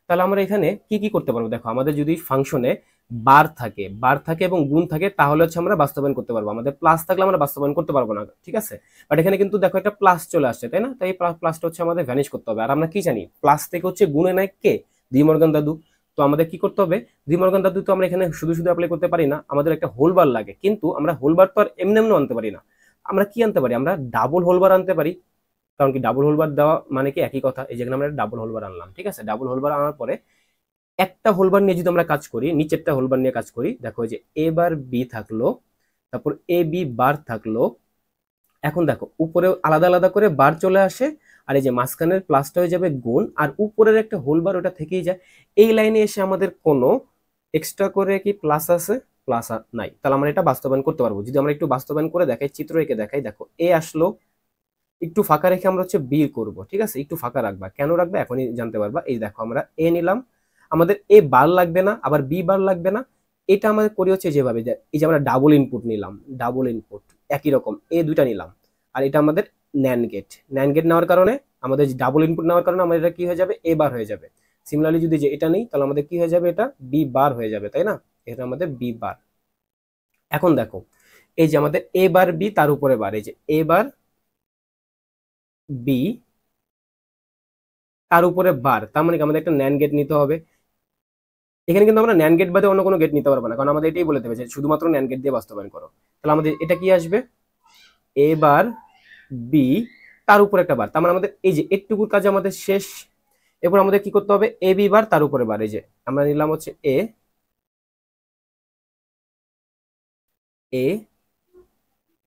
তাহলে আমরা এখানে কি কি করতে পারবো, দেখো আমাদের যদি ফাংশনে বার থাকে, বার থাকে এবং গুণ থাকে, তাহলে হচ্ছে আমরা বাস্তবায়ন করতে পারবো। আমাদের প্লাস থাকলে আমরা বাস্তবায়ন করতে পারবো না, ঠিক আছে? বাট এখানে কিন্তু দেখো একটা প্লাস চলে আসছে, তাই না? তাই এই প্লাসটা হচ্ছে আমাদের ভ্যানিশ করতে হবে। আর আমরা কি জানি, প্লাস থেকে হচ্ছে গুণে নেয় কে, ডি মর্গান দাদু। তো আমাদের কি করতে হবে, ডি মর্গান দাদু তো আমরা এখানে শুধু শুধু অ্যাপ্লাই করতে পারি না, আমাদের একটা হোল বার লাগে। কিন্তু আমরা হোল বার তো আর এমনি এমনি আনতে পারি না, আমরা কি আনতে পারি, আমরা ডাবল হোল বার আনতে পারি। কারণ কি ডাবল হোলবার দেওয়া মানে কি একই কথা, এই যেখানে আমরা ডাবল হোলবার আনলাম, ঠিক আছে? ডাবল হোলবার আনার পরে একটা হোলবার নিয়ে যদি আমরা কাজ করি, নিচেরটা হোলবার নিয়ে কাজ করি, দেখো যে এ বার বি থাকলো, তারপর এ বি বার থাকলো। এখন দেখো উপরে আলাদা আলাদা করে বার চলে আসে, আর এই যে মাঝখানের প্লাসটা হয়ে যাবে গুণ, আর উপরের একটা হোলবার ওটা থেকেই যায়। এই লাইনে এসে আমাদের কোনো এক্সট্রা করে কি প্লাস আছে, প্লাস নাই, তাহলে আমরা এটা বাস্তবায়ন করতে পারবো। যদি আমরা একটু বাস্তবায়ন করে দেখাই, চিত্র এঁকে দেখাই, দেখো এ আসলো, একটু ফাঁকা রেখে আমরা হচ্ছে বি করব, ঠিক আছে? একটু ফাঁকা রাখবা, কেন রাখবা এখনই জানতে পারবা। এই দেখো আমরা এ নিলাম, আমাদের এ বার লাগবে না, আবার বি বার লাগবে না। এটা আমাদের করি হচ্ছে যেভাবে, এই যে আমরা ডাবল ইনপুট নিলাম, ডাবল ইনপুট একই রকম এ দুইটা নিলাম, আর এটা আমাদের ন্যান্ড গেট। ন্যান্ড গেট নেওয়ার কারণে আমাদের ডাবল ইনপুট নেওয়ার কারণে আমাদের এটা কি হয়ে যাবে, এ বার হয়ে যাবে। সিমিলারলি যদি যে এটা নেই, তাহলে আমাদের কি হয়ে যাবে, এটা বি বার হয়ে যাবে, তাই না? এটা আমাদের বি বার। এখন দেখো এই যে আমাদের এ বার বি তার উপরে বার, এই যে এ বার বি তার উপরে বার, তার মানে কি আমাদের একটা ন্যান্ড গেট নিতে হবে। এখানে কিন্তু আমরা ন্যান্ড গেট বাদে অন্য কোনো গেট নিতে পারবো না, কারণ আমাদের এটাই বলে দেবে যে শুধুমাত্র ন্যান্ড গেট দিয়ে বাস্তবায়ন করো। তাহলে আমাদের এটা কি আসবে, এ বার বি তার উপরে একটা বার, তার মানে আমাদের এই যে একটুকুর কাজ আমাদের শেষ। এরপর আমাদের কি করতে হবে, এ বি বার তার উপরে বার, এই যে আমরা নিলাম হচ্ছে এ, এ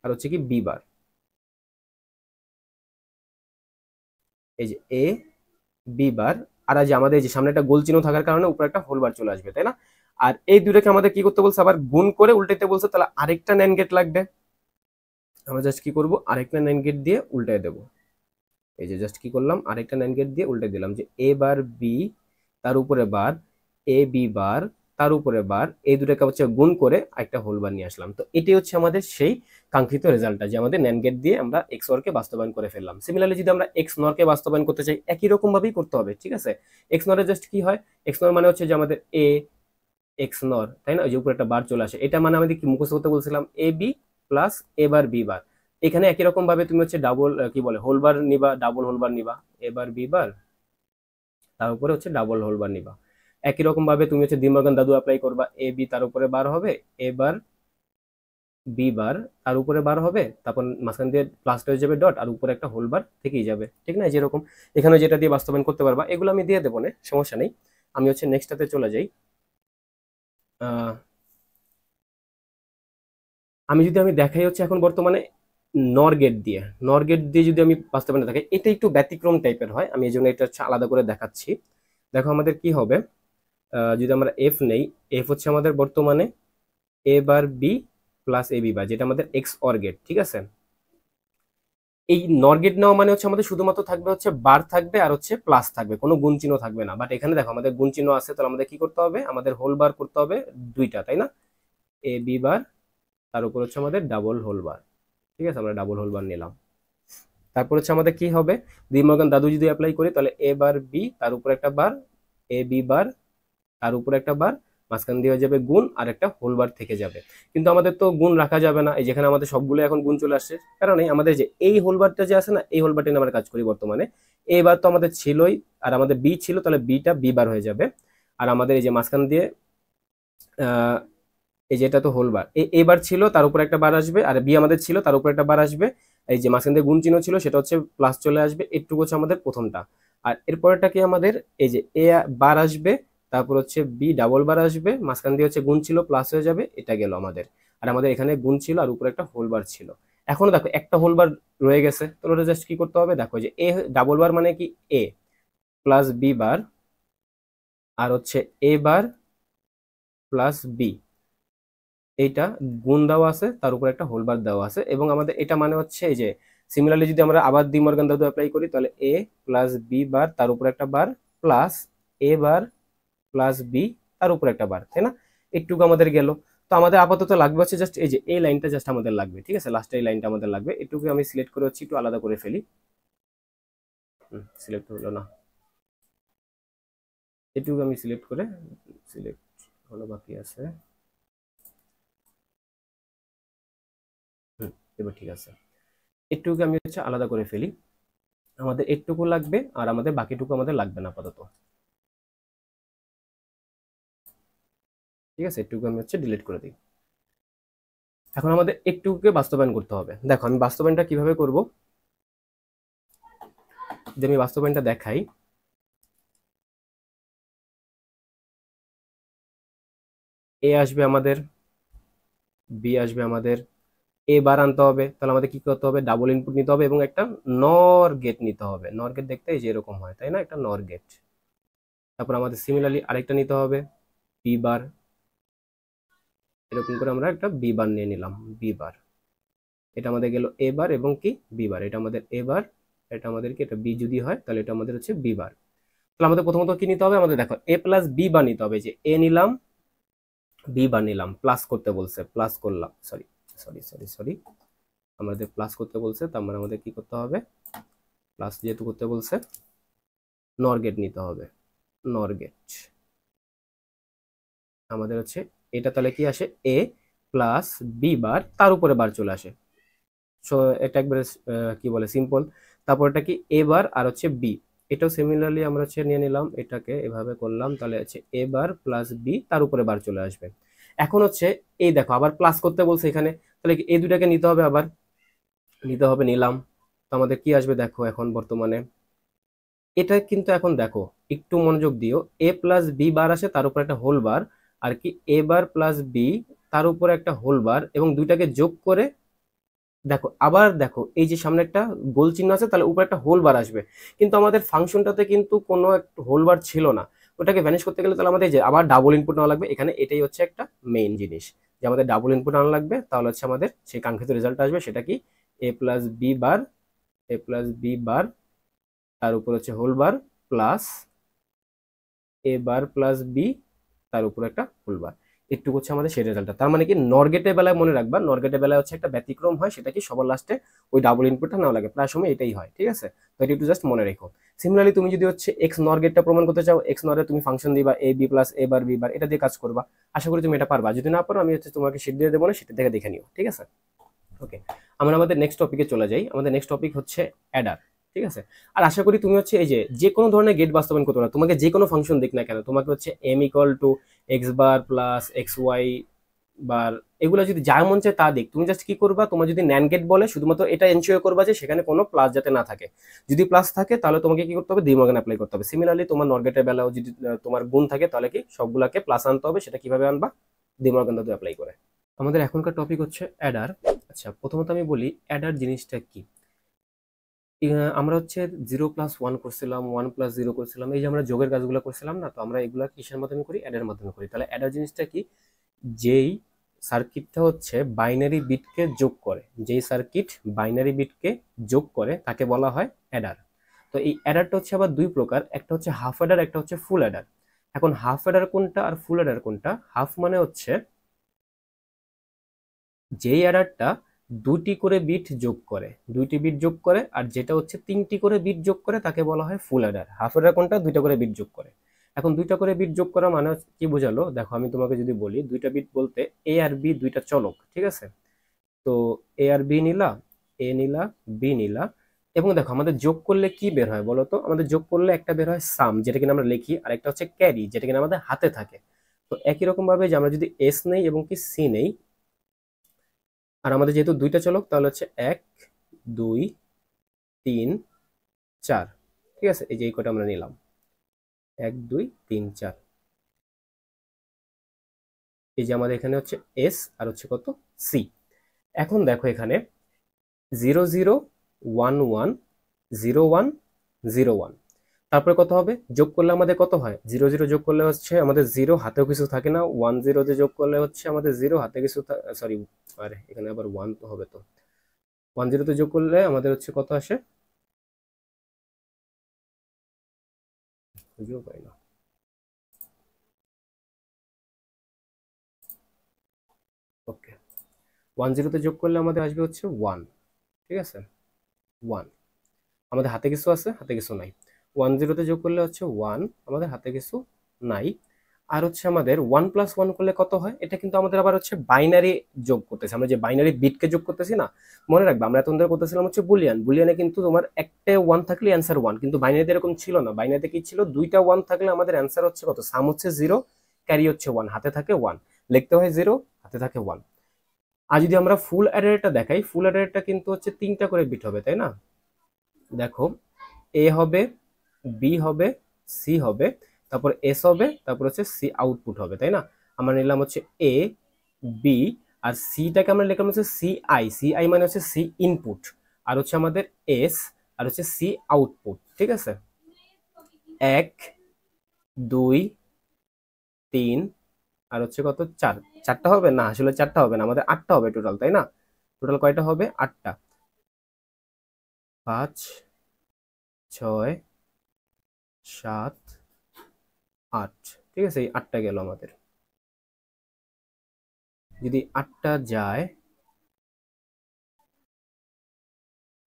আর হচ্ছে কি বি বার, এই যে এ বি বার। আর যে আমাদের যে সামনে একটা গোল চিহ্ন থাকার কারণে উপরে একটা হোল বার চলে আসবে, তাই না? আর এই দুটোকে আমাদের কি করতে বলছে, আবার গুণ করে উল্টাইতে বলছে, তাহলে আরেকটা ন্যান্ড গেট লাগবে। আমরা জাস্ট কি করব, আরেকটা ন্যান্ড গেট দিয়ে উল্টাই দেব। এই যে জাস্ট কি করলাম, আরেকটা ন্যান্ড গেট দিয়ে উল্টাই দিলাম, যে এ বার বি তার উপরে বার, এ বি বার তার উপরে বার, এই দুটোকে হচ্ছে গুণ করে একটা হোল বার নিয়ে আসলাম। তো এটাই হচ্ছে আমাদের সেই কাঙ্ক্ষিত রেজাল্টটা, যে আমাদের ন্যান্ড গেট দিয়ে আমরা এক্স অর কে বাস্তবায়ন করে ফেললাম। সিমিলারলি যদি আমরা এক্স নর কে বাস্তবায়ন করতে চাই, একই রকম ভাবেই করতে হবে, ঠিক আছে? এক্স নরে জাস্ট কি হয়, এক্স নর মানে হচ্ছে যে আমাদের এ এক্স নর, তাই না? ওই যে উপরে একটা বার চলে আসে, এটা মানে আমাদের কি মুখস্থ করতে বলছিলাম, এ বি প্লাস এ বার বি বার। এখানে একই রকম ভাবে তুমি হচ্ছে ডাবল কি বলে হোল বার নিবা, ডাবল হোল বার নিবা, এ বার বি বার, তার উপরে হচ্ছে ডাবল হোল বার নিবা। একই রকম ভাবে তুমি হচ্ছে দ্বিমর্গান দাদু অ্যাপ্লাই করবা, এ বি তার উপরে বার হবে, এ বার বি বার তার উপরে বার হবে, তারপর মাঝখান দিয়ে প্লাসটা হয়ে যাবে ডট, আর উপরে একটা হোল বার থেকেই যাবে, ঠিক না? যেরকম এখানে যেটা দিয়ে বাস্তবায়ন করতে পারবা, এগুলো আমি দিয়ে দেবো না, সমস্যা নেই। আমি হচ্ছে নেক্সটটাতে চলে যাই। আহ আমি দেখাই হচ্ছে এখন বর্তমানে নর গেট দিয়ে, নর গেট দিয়ে যদি আমি বাস্তবায়ন দেখাই, এটা একটু ব্যতিক্রম টাইপের হয়, আমি এই জন্য এটা হচ্ছে আলাদা করে দেখাচ্ছি। দেখো আমাদের কি হবে, যদি আমরা এফ নেই, এফ হচ্ছে আমাদের বর্তমানে এ বার বি প্লাস এ বি বার, যেটা আমাদের এক্স অর গেট, ঠিক আছে? এই নর গেট নেওয়া মানে হচ্ছে আমাদের শুধুমাত্র থাকবে হচ্ছে বার থাকবে আর হচ্ছে প্লাস থাকবে, কোনো গুণ চিহ্ন থাকবে না। বাট এখানে দেখো আমাদের গুণ চিহ্ন আছে, তাহলে আমাদের কি করতে হবে, আমাদের হোল বার করতে হবে দুইটা, তাই না? এ বি বার, তার উপর হচ্ছে আমাদের ডাবল হোল বার। ঠিক আছে, আমরা ডাবল হোল বার নিলাম। তারপর হচ্ছে আমাদের কি হবে, ডি মর্গান দাদু যদি অ্যাপ্লাই করি, তাহলে এ বার বি, তার উপর একটা বার, এ বি বার, তার উপর একটা বার, মাঝখান দিয়ে হয়ে যাবে গুণ আর একটা হোল বার থেকে যাবে। কিন্তু আমাদের তো গুণ রাখা যাবে না, এই যেখানে আমাদের সবগুলো এখন গুণ চলে আসছে, কারণ আমাদের যে এই হোল বারটা যে আছে না, এই হোল বারটা নিয়ে আমরা কাজ করি বর্তমানে। এ বার তো আমাদের ছিলই, আর আমাদের বি ছিল, তাহলে বিটা বি বার হয়ে যাবে। আর আমাদের এই যে মাঝখান দিয়ে এই যে এটা তো হোল বার, এ বার ছিল, তার উপর একটা বার আসবে, আর বি আমাদের ছিল, তার উপর একটা বার আসবে। এই যে মাঝখান দিয়ে গুণ চিহ্ন ছিল, সেটা হচ্ছে প্লাস চলে আসবে, এটুকু হচ্ছে আমাদের প্রথমটা। আর এরপরটা কি আমাদের, এই যে এ বার আসবে, তারপর হচ্ছে বি ডাবল বার আসবে, মাঝখান দিয়ে হচ্ছে গুণ ছিল প্লাস হয়ে যাবে, এটা গেল আমাদের। আর আমাদের এখানে গুণ ছিল আর উপরে একটা হোল বার ছিল। এখনো দেখো একটা হোল বার রয়ে গেছে, তো ওটা জাস্ট কি করতে হবে, দেখো যে এ ডাবল বার মানে কি, এ প্লাস বি বার, আর হচ্ছে এ বার প্লাস বি, এইটা গুণ দেওয়া আছে, তার উপর একটা হোল বার দেওয়া আছে। এবং আমাদের এটা মানে হচ্ছে এই যে সিমিলারলি যদি আমরা আবার ডি মর্গান দাদু অ্যাপ্লাই করি, তাহলে এ প্লাস বি বার, তার উপর একটা বার, প্লাস এ বার প্লাস বি, তার উপর একটা বার, তাই না? একটুকু আমাদের গেল। তো আমাদের আপাতত লাগবে হচ্ছে জাস্ট এই যে এই লাইনটা জাস্ট আমাদের লাগবে, ঠিক আছে, লাস্টে এই লাইনটা আমাদের লাগবে। একটুকু আমি সিলেক্ট করে হচ্ছে একটু আলাদা করে ফেলি। সিলেক্ট হলো না, এটুকু আমি সিলেক্ট করে, সিলেক্ট হলো, বাকি আছে। এবার ঠিক আছে, একটুকু আমি হচ্ছে আলাদা করে ফেলি। আমাদের একটুকু লাগবে আর আমাদের বাকিটুকু আমাদের লাগবে না আপাতত। ঠিক আছে, একটুকু আমি হচ্ছে ডিলিট করে দিই। এখন আমাদের একটুকুকে বাস্তবায়ন করতে হবে। দেখো আমি বাস্তবায়নটা কিভাবে করব, যদি আমি বাস্তবায়নটা দেখাই, এ আসবে আমাদের, বি আসবে আমাদের, এ বার আনতে হবে, তাহলে আমাদের কি করতে হবে, ডাবল ইনপুট নিতে হবে এবং একটা নর গেট নিতে হবে। নর গেট দেখতে এই যে এরকম হয়, তাই না, একটা নর গেট। তারপর আমাদের সিমিলারলি আরেকটা নিতে হবে, বি বার, এরকম করে আমরা একটা বি বার নিয়ে নিলাম, বি বার। এটা আমাদের গেল এ বার এবং কি বি বার, এটা আমাদের এ বার, এটা আমাদের কি, এটা বি যদি হয় তাহলে এটা আমাদের হচ্ছে বি বার। তাহলে আমাদের প্রথমত কি নিতে হবে, আমাদের দেখো এ প্লাস বি বার নিতে হবে, যে এ নিলাম, বি বার নিলাম, প্লাস করতে বলছে, প্লাস করলাম, সরি সরি সরি সরি, আমাদের প্লাস করতে বলছে, তার মানে আমাদের কি করতে হবে, প্লাস যেহেতু করতে বলছে, নর গেট নিতে হবে, নর গেট। আমাদের হচ্ছে এটা তাহলে কি আসে, এ প্লাস বি বার, তার উপরে বার চলে আসে। সো এটা একবারে কি বলে সিম্পল। তারপর এটা কি এ বার আর হচ্ছে বি, এটাও সিমিলারলি আমরা হচ্ছে নিয়ে নিলাম, এটাকে এভাবে করলাম, তাহলে হচ্ছে এ বার প্লাস বি, তার উপরে বার চলে আসবে। এখন হচ্ছে এই দেখো আবার প্লাস করতে বলছে এখানে, তাহলে এই দুটাকে নিতে হবে, আবার নিতে হবে, নিলাম। তো আমাদের কি আসবে দেখো এখন বর্তমানে, এটা কিন্তু এখন দেখো একটু মনোযোগ দিও, এ প্লাস বি বার আসে, তার উপর একটা হোল বার, আর কি এ বার প্লাস বি, তার উপরে একটা হোল বার, এবং দুইটাকে যোগ করে দেখো, আবার দেখো এই যে সামনে একটা গোল চিহ্ন আছে, তাহলে উপরে একটা হোল বার আসবে। কিন্তু আমাদের ফাংশনটাতে কিন্তু কোনো একটা হোল বার ছিল না, ওটাকে ভ্যানিশ করতে গেলে তাহলে আমাদের যে আবার ডাবল ইনপুট নেওয়া লাগবে। এখানে এটাই হচ্ছে একটা মেইন জিনিস, যে আমাদের ডাবল ইনপুট আনা লাগবে, তাহলে হচ্ছে আমাদের সেই কাঙ্ক্ষিত রেজাল্ট আসবে। সেটা কি, এ প্লাস বি বার, এ প্লাস বি বার, তার উপর হচ্ছে হোল বার, প্লাস এ বার প্লাস বি, তার উপর একটা হোল বার। একটু হচ্ছে আমাদের সেই রেজাল্টটা। তার মানে কি, নরগেটের বেলায় মনে রাখবা, নরগেটের বেলায় হচ্ছে একটা ব্যতিক্রম হয়, সেটা কি সবার লাস্টে ওই ডাবল ইনপুটটা নাও লাগে, প্রায় সময় এটাই হয়, ঠিক আছে? তো এটা একটু জাস্ট মনে রেখো। সিমিলারলি তুমি যদি হচ্ছে এক্স নরগেটটা প্রমাণ করতে চাও, এক্স নরে তুমি ফাংশন দিবা এ বি প্লাস এ বার বি বার, এটা দিয়ে কাজ করবা। আশা করি তুমি এটা পারবা, যদি না পারো আমি হচ্ছে তোমাকে শীট দিয়ে দেবো না, সেটা থেকে দেখে নিও, ঠিক আছে? ওকে, আমরা আমাদের নেক্সট টপিকে চলে যাই। আমাদের নেক্সট টপিক হচ্ছে অ্যাডার, ঠিক আছে? আর আশা করি তুমি হচ্ছে এই যে কোনো ধরনের গেট বাস্তবায়ন করতে পারো, তোমাকে যে কোনো ফাংশন দিক না কেন, তোমাকে হচ্ছে M equal to X bar plus X Y bar, এগুলো যদি যা মন চায় তা দিক, তুমি জাস্ট কি করবা, তোমার যদি ন্যান্ড গেট বলে শুধুমাত্র এটা এনশিওর করবা যে সেখানে কোনো প্লাস যাতে না থাকে। যদি প্লাস থাকে তাহলে তোমাকে কি করতে হবে, ডি মর্গান অ্যাপ্লাই করতে হবে। সিমিলারলি তোমার নর গেটের বেলাও যদি তোমার গুণ থাকে, তাহলে কি সবগুলাকে প্লাস আনতে হবে। সেটা কিভাবে আনবা, ডি মর্গান অ্যাপ্লাই করে। আমাদের এখনকার টপিক হচ্ছে অ্যাডার। আচ্ছা, প্রথমত আমি বলি অ্যাডার জিনিসটা কি। আমরা হচ্ছে 0+1 করছিলাম, 1+0 করছিলাম, এই যে আমরা যোগের কাজগুলো করছিলাম না, তো আমরা এগুলা কিসের মাধ্যমে করি, অ্যাডের মাধ্যমে করি। তাহলে অ্যাডার জিনিসটা কি, যেই সার্কিটটা হচ্ছে বাইনারি বিটকে যোগ করে, যেই সার্কিট বাইনারি বিটকে যোগ করে তাকে বলা হয় অ্যাডার। তো এই অ্যাডারটা হচ্ছে আবার দুই প্রকার, একটা হচ্ছে হাফ অ্যাডার, একটা হচ্ছে ফুল অ্যাডার। এখন হাফ অ্যাডার কোনটা আর ফুল অ্যাডার কোনটা? হাফ মানে হচ্ছে যেই অ্যাডারটা দুটি করে বিট যোগ করে, দুইটি বিট যোগ করে, আর যেটা হচ্ছে তিনটি করে বিট যোগ করে তাকে বলা হয় ফুল অ্যাডার। হাফ অ্যাডার কোনটা? দুইটা করে বিট যোগ করে। এখন দুইটা করে বিট যোগ করা মানে কি বোঝালো দেখো, আমি তোমাকে যদি বলি দুইটা বিট বলতে এ আর বি দুইটা চলক, ঠিক আছে? তো এ আর বি নিলা, এ নিলা, বি নিলা, এবং দেখো আমাদের যোগ করলে কি বের হয় বলো তো? আমাদের যোগ করলে একটা বের হয় সাম, যেটা কিনা আমরা লিখি, আর একটা হচ্ছে ক্যারি, যেটা কিনা আমাদের হাতে থাকে। তো একই রকম ভাবে যে আমরা যদি এস নেই এবং কি সি নেই, আর আমাদের যেহেতু দুইটা চলক, তাহলে হচ্ছে 1 2 3 4, ঠিক আছে? এই যে এই কটা আমরা নিলাম, 1 2 3 4। এই যে আমাদের এখানে হচ্ছে এস আর হচ্ছে কত? সি। এখন দেখো এখানে 0 0 1 1 0 1 0 1, তারপরে কত হবে? যোগ করলে আমাদের কত হয়? 0 0 যোগ করলে হচ্ছে আমাদের 0, হাতেও কিছু থাকে না। 1 0 তে যোগ করলে হচ্ছে আমাদের 0, হাতে কিছু, সরি, আরে এখানে আবার 1 তো হবে। তো 1 0 তে যোগ করলে আমাদের হচ্ছে কত আসে? বুঝতেও পারি না। ওকে, 1 0 তে যোগ করলে আমাদের আসবে হচ্ছে 1, ঠিক আছে? 1, আমাদের হাতে কিছু আছে, হাতে কিছু নাই। 1 0 তে যোগ করলে হচ্ছে 1, আমাদের হাতে কিছু নাই। আর হচ্ছে আমাদের 1 প্লাস 1 করলে কত হয়? এটা কিন্তু আমাদের আবার হচ্ছে বাইনারি যোগ করতেছি, আমরা যে বাইনারি বিটকে যোগ করতেছি না? মনে রাখবে আমরা এতক্ষণ ধরে করতেছিলাম হচ্ছে বুলিয়ান। বুলিয়ানে কিন্তু তোমার একটা 1 থাকলে অ্যান্সার 1, কিন্তু বাইনারিতে এরকম ছিল না। বাইনারিতে কি ছিল? দুইটা 1 থাকলে আমাদের অ্যান্সার হচ্ছে কত? সাম হচ্ছে 0, ক্যারি হচ্ছে 1, হাতে থাকে 1, লিখতে হয় 0, হাতে থাকে 1। আর যদি আমরা ফুল অ্যাডারটা দেখাই, ফুল অ্যাডারটা কিন্তু হচ্ছে তিনটা করে বিট হবে, তাই না? দেখো, এ হবে, বি হবে, সি হবে, তারপর এস হবে, তারপর হচ্ছে সি আউটপুট হবে, তাই না? আমরা নিলাম হচ্ছে এ, বি, আর সিটাকে আমরা লিখলাম হচ্ছে সি আই। সি আই মানে হচ্ছে সি ইনপুট, আর হচ্ছে আমাদের এস, আর হচ্ছে সি আউটপুট, ঠিক আছে? 1 2 3, আর হচ্ছে কত? 4। চারটা হবে না, আসলে চারটা হবে না, আমাদের 8টা হবে টোটাল, তাই না? টোটাল কয়টা হবে? 8টা। 5 6 7 8, ঠিক আছে? এই 8টা গেল আমাদের। যদি 8টা যায়,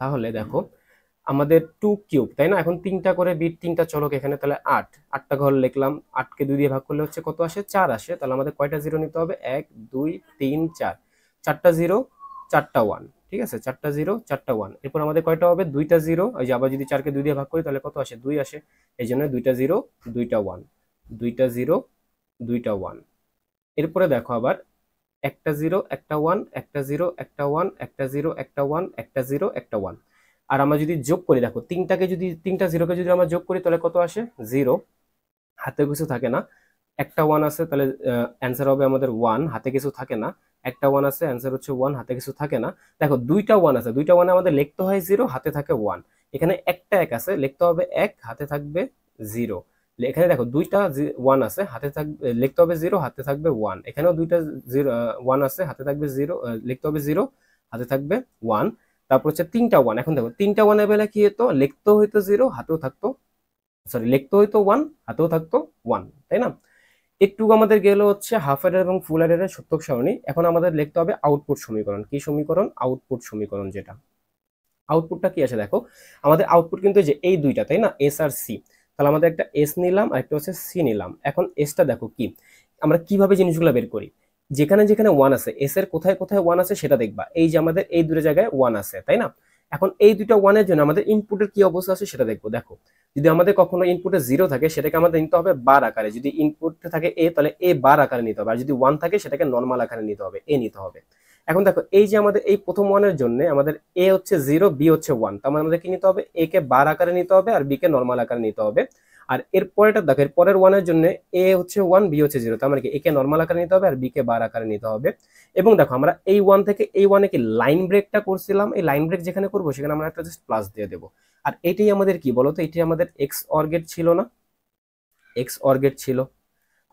তাহলে দেখো আমাদের 2 কিউব, তাই না? এখন তিনটা করে বিট, তিনটা চলক এখানে, তাহলে 8, 8টা ঘর লিখলাম। 8কে 2 দিয়ে ভাগ করলে হচ্ছে কত আসে? 4 আসে। তাহলে আমাদের কয়টা জিরো নিতে হবে? 1 2 3 4, চারটা জিরো, চারটা 1, ঠিক আছে? চারটা জিরো, চারটা 1। এরপর আমাদের কয়টা হবে? দুইটা জিরো। ওই যে আবার যদি 4কে 2 দিয়ে ভাগ করি তাহলে কত আসে? 2 আসে। এই জন্য দুইটা জিরো, দুইটা 1, দুইটা জিরো, দুইটা 1। এরপরে দেখো আবার একটা জিরো, একটা 1, একটা জিরো, একটা 1, একটা জিরো, একটা 1, একটা জিরো, একটা 1। আর আমরা যদি যোগ করি, দেখো তিনটাকে যদি, তিনটা জিরোকে যদি আমরা যোগ করি তাহলে কত আসে? 0, হাতে কিছু থাকে না। একটা 1 আছে, তাহলে অ্যান্সার হবে আমাদের 1, হাতে কিছু থাকে না। একটা 1 আছে, অ্যান্সার হচ্ছে 1, হাতে কিছু থাকে না। দেখো দুইটা 1 আছে, দুইটা 1 আমাদের লিখতে হয় 0, হাতে থাকে 1। এখানে একটা 1 আছে, লিখতে হবে 1, হাতে থাকবে 0। এখানে দেখো দুইটা 1 আছে, হাতে থাকবে, লিখতে হবে 0, হাতে থাকবে 1। এখানেও দুইটা 0 1 আছে, হাতে থাকবে 0, লিখতে হবে 0, হাতে থাকবে 1। তারপর হচ্ছে তিনটা 1। এখন দেখো তিনটা 1 এর বেলা কি হতো? লিখতেও হইতো 0, হাতেও থাকতো, সরি, লিখতে হইতো 1, হাতেও থাকতো 1, তাই না? একটু আমাদের গেল হচ্ছে হাফ অ্যাডার এবং ফুল অ্যাডারের সূত্রক সারণী। এখন আমাদের লিখতে হবে আউটপুট সমীকরণ। কি সমীকরণ? আউটপুট সমীকরণ। যেটা আউটপুটটা কি আছে দেখো, আমাদের আউটপুট কিন্তু যে এই দুইটা, তাই না? এস আর সি। তাহলে আমাদের একটা এস নিলাম আর একটা হচ্ছে সি নিলাম। এখন এসটা দেখো কি, আমরা কিভাবে জিনিসগুলো বের করি? যেখানে যেখানে 1 আছে, এস এর কোথায় কোথায় 1 আছে সেটা দেখবা। এই যে আমাদের এই দুটো জায়গায় 1 আছে, তাই না? এখন এই দুইটা 1 এর জন্য আমাদের ইনপুটের কি অবস্থা আছে সেটা দেখবো। দেখো, যদি আমাদের কখনো ইনপুটে 0 থাকে সেটাকে আমাদের নিতে হবে বার আকারে। যদি ইনপুটে থাকে এ, তাহলে এ বার আকারে নিতে হবে। আর যদি 1 থাকে সেটাকে নর্মাল আকারে নিতে হবে, এ নিতে হবে। এখন দেখো এই যে আমাদের এই প্রথম 1 এর জন্য আমাদের এ হচ্ছে 0, বি হচ্ছে 1, তার মানে আমাদের কি নিতে হবে? এ কে বার আকারে নিতে হবে আর বি কে নর্মাল আকারে নিতে হবে। আর এর পরেরটা দেখো, এর পরের 1 এর জন্য এ হচ্ছে 1, বি হচ্ছে 0, তার মানে কি এ কে নর্মাল আকারে নিতে হবে আর বি কে বার আকারে নিতে হবে। এবং দেখো আমরা এই 1 থেকে এই 1 এ কি লাইন ব্রেকটা করছিলাম, এই লাইন ব্রেক যেখানে করবো সেখানে আমরা একটা জাস্ট প্লাস দিয়ে দেবো। আর এটাই আমাদের কি বলতো, এটাই আমাদের এক্স অর গেট ছিল না? এক্স অর গেট ছিল।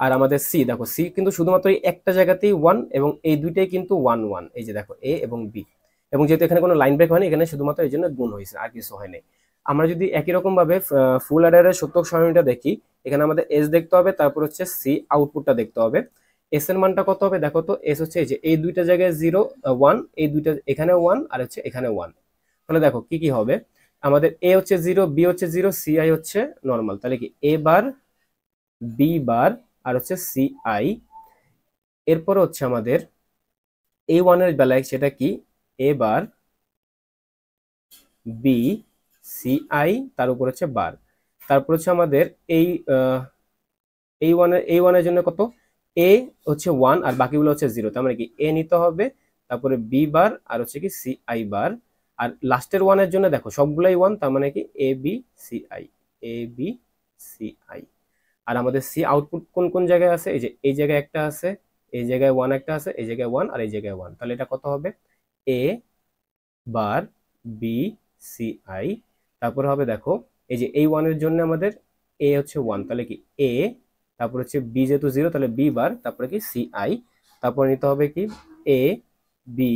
আর আমাদের সি, দেখো সি কিন্তু শুধুমাত্র এই একটা জায়গাতেই 1 এবং এই দুইটাই কিন্তু 1 1, এই যে দেখো এ এবং বি, এবং যেহেতু এখানে কোনো লাইন ব্রেক হয়নি, এখানে শুধুমাত্র এই জন্য গুণ হয়েছে, আর কিছু হয়নি। আমরা যদি একই রকম ভাবে ফুল অ্যাডারের সূত্রক সারণীটা দেখি, এখানে আমাদের এস দেখতে হবে, তারপর হচ্ছে সি আউটপুটটা দেখতে হবে। এস এর মানটা কত হবে দেখো তো, এস হচ্ছে এই যে এই দুইটা জায়গায় 0 1, এই দুইটা এখানে 1 আর হচ্ছে এখানে 1। তাহলে দেখো কি কি হবে, আমাদের এ হচ্ছে 0, বি হচ্ছে 0, সি আই হচ্ছে নর্মাল, তাহলে কি এ বার, বি বার আর হচ্ছে সি আই। এরপর হচ্ছে আমাদের এ ওয়ানের বেলায় সেটা কি, এ বার, বি, সি আই, তার উপর হচ্ছে বার। তারপর হচ্ছে আমাদের এই এই ওয়ানের জন্য কত, এ হচ্ছে 1 আর বাকিগুলো হচ্ছে 0, তার মানে কি এ নিতে হবে, তারপরে বি বার আর হচ্ছে কি সি আই বার। আর লাস্টের ওয়ানের জন্য দেখো সবগুলাই 1, তার মানে কি A B C I, A B C I. আর আমাদের সি আউটপুট কোন কোন জায়গায় আছে, এই যে এই জায়গায় একটা আছে, এই জায়গায় 1 একটা আছে, এই জায়গায় 1 আর এই জায়গায় 1, তাহলে এটা কত হবে, এ বার, বি, সি আই। তারপরে হবে দেখো এই যে এই 1 এর জন্য আমাদের এ হচ্ছে 1, তাহলে কি এ, তারপর হচ্ছে বি যেহেতু 0 তাহলে বি বার, তারপরে কি সি আই। তারপর নিতে হবে কি A B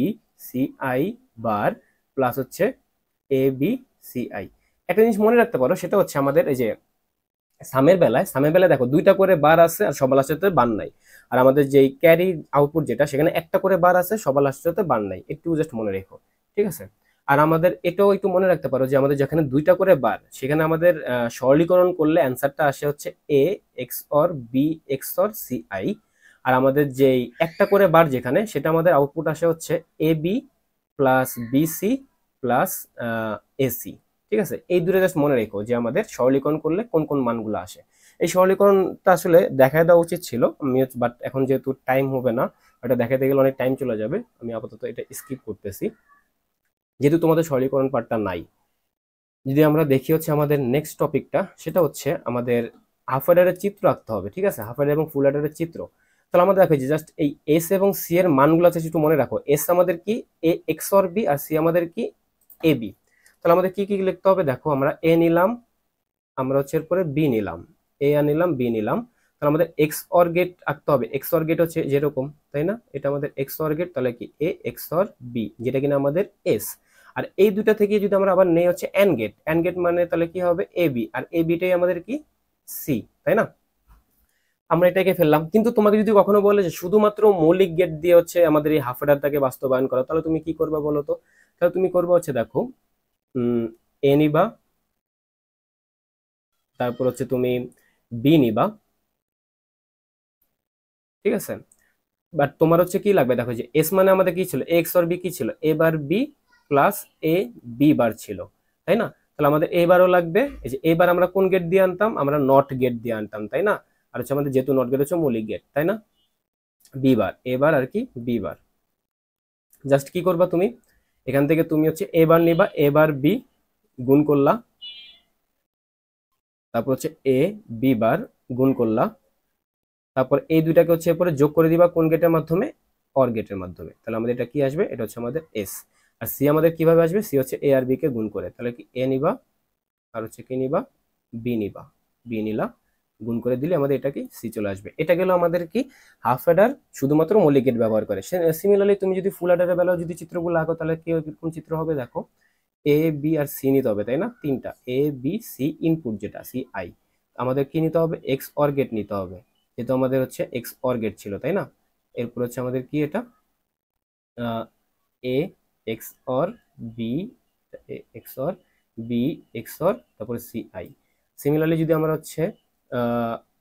C I bar plus হচ্ছে এ বি সি আই। একটা জিনিস মনে রাখতে পারো, সেটা হচ্ছে আমাদের এই যে সামের বেলায় দেখো দুইটা করে বার আছে আর সবার লাস্টেতে বার নাই। আর আমাদের যেই ক্যারি আউটপুট যেটা, সেখানে একটা করে বার আছে, সবার লাস্টেতে বার নাই, একটু জাস্ট মনে রেখো, ঠিক আছে। আর আমাদের এটাও একটু মনে রাখতে পারো যে আমাদের যেখানে দুইটা করে বার, সেখানে আমাদের সরলীকরণ করলে অ্যান্সারটা আসে হচ্ছে A X or B X or C I. আর আমাদের যেই একটা করে বার যেখানে, সেটা আমাদের আউটপুট আসে হচ্ছে A B plus BC plus AC, ঠিক আছে। এই দুটো জাস্ট মনে রেখো যে আমাদের সরলীকরণ করলে কোন কোন মানগুলো আসে। এই সরলীকরণটা আসলে দেখায় দেওয়া উচিত ছিল আমি, বাট এখন যেহেতু টাইম হবে না, এটা দেখাতে গেলে অনেক টাইম চলে যাবে, আমি আপাতত এটা স্কিপ করতেছি যেহেতু তোমাদের সরলীকরণ পার্টটা নাই। যদি আমরা দেখি হচ্ছে আমাদের নেক্সট টপিকটা, সেটা হচ্ছে আমাদের হাফ অ্যাডারের চিত্র আঁকতে হবে, ঠিক আছে, হাফ অ্যাডার এবং ফুল অ্যাডারের চিত্র। তাহলে আমাদের দেখো যে জাস্ট এই এস এবং সি এর মানগুলো আছে একটু মনে রাখো, এস আমাদের কি এ এক্স অর বি আর সি আমাদের কি এ বি। তাহলে আমাদের কি কি লিখতে হবে, দেখো আমরা এ নিলাম, আমরা হচ্ছে এরপরে বি নিলাম, এ আর নিলাম, বি নিলাম। তাহলে আমাদের এক্স অর গেট আঁকতে হবে, এক্স অর গেট হচ্ছে যেরকম, তাই না, এটা আমাদের এক্স অর গেট, তাহলে কি এ এক্স অর বি, যেটা কিনা আমাদের এস। আর এই দুটা থেকে যদি আমরা আবার নেই হচ্ছে এন গেট, এন গেট মানে তাহলে কি হবে এ বি, আর এ বিটাই আমাদের কি সি, তাই না। আমরা এটাকে ফেললাম, কিন্তু তোমাকে যদি কখনো বলে যে শুধুমাত্র মৌলিক গেট দিয়ে হচ্ছে আমাদের এই হাফ অ্যাডারটাকে বাস্তবায়ন করা, তাহলে তুমি কি করবে বলো তো। তাহলে তুমি করবে হচ্ছে দেখো এ নিবা, তারপর হচ্ছে তুমি বি নিবা, ঠিক আছে। বাট তোমার হচ্ছে কি লাগবে, দেখো যে এস মানে আমাদের কি ছিল, এক্স আর বি কি ছিল, এ বার বি প্লাস এ বি বার ছিল, তাই না। তাহলে আমাদের এ বারও লাগবে, এই যে এবার আমরা কোন গেট দিয়ে আনতাম, আমরা নট গেট দিয়ে আনতাম, তাই না। আর হচ্ছে আমাদের যেহেতু নট গেট হচ্ছে মৌলিক গেট, তাই না, বি বার, এবার আর কি বি বার। জাস্ট কি করবা তুমি, এখান থেকে তুমি হচ্ছে এ বার নিবা, এ বার বি গুণ করলা, তারপর হচ্ছে এ বি বার গুণ করলা, তারপর এই দুইটাকে হচ্ছে এরপরে যোগ করে দিবা কোন গেটের মাধ্যমে, অর গেটের মাধ্যমে। তাহলে আমাদের এটা কি আসবে, এটা হচ্ছে আমাদের এস। আর সি আমাদের কিভাবে আসবে, সি হচ্ছে এ আর বি কে গুণ করে, তাহলে কি এ নিবা আর হচ্ছে কি নিবা বি নিবা, বি নিলা, গুণ করে দিলে আমাদের এটা কি সি চলে আসবে। এটা গেল আমাদের কি হাফ অ্যাডার শুধুমাত্র মৌলিক গেট ব্যবহার করে। সিমিলারলি তুমি যদি ফুল অ্যাডারের বেলাও যদি চিত্রগুলো আঁকো, তাহলে কি এরকম চিত্র হবে, দেখো এ বি আর সি নিতে হবে, তাই না, তিনটা এ বি সি ইনপুট যেটা সি আই, আমাদের কি নিতে হবে, এক্স অর গেট নিতে হবে, যেহেতু আমাদের হচ্ছে এক্স অর গেট ছিল, তাই না। এরপর হচ্ছে আমাদের কি এটা A X or B, X or B X or, তারপরে সি আই। সিমিলারলি যদি আমরা হচ্ছে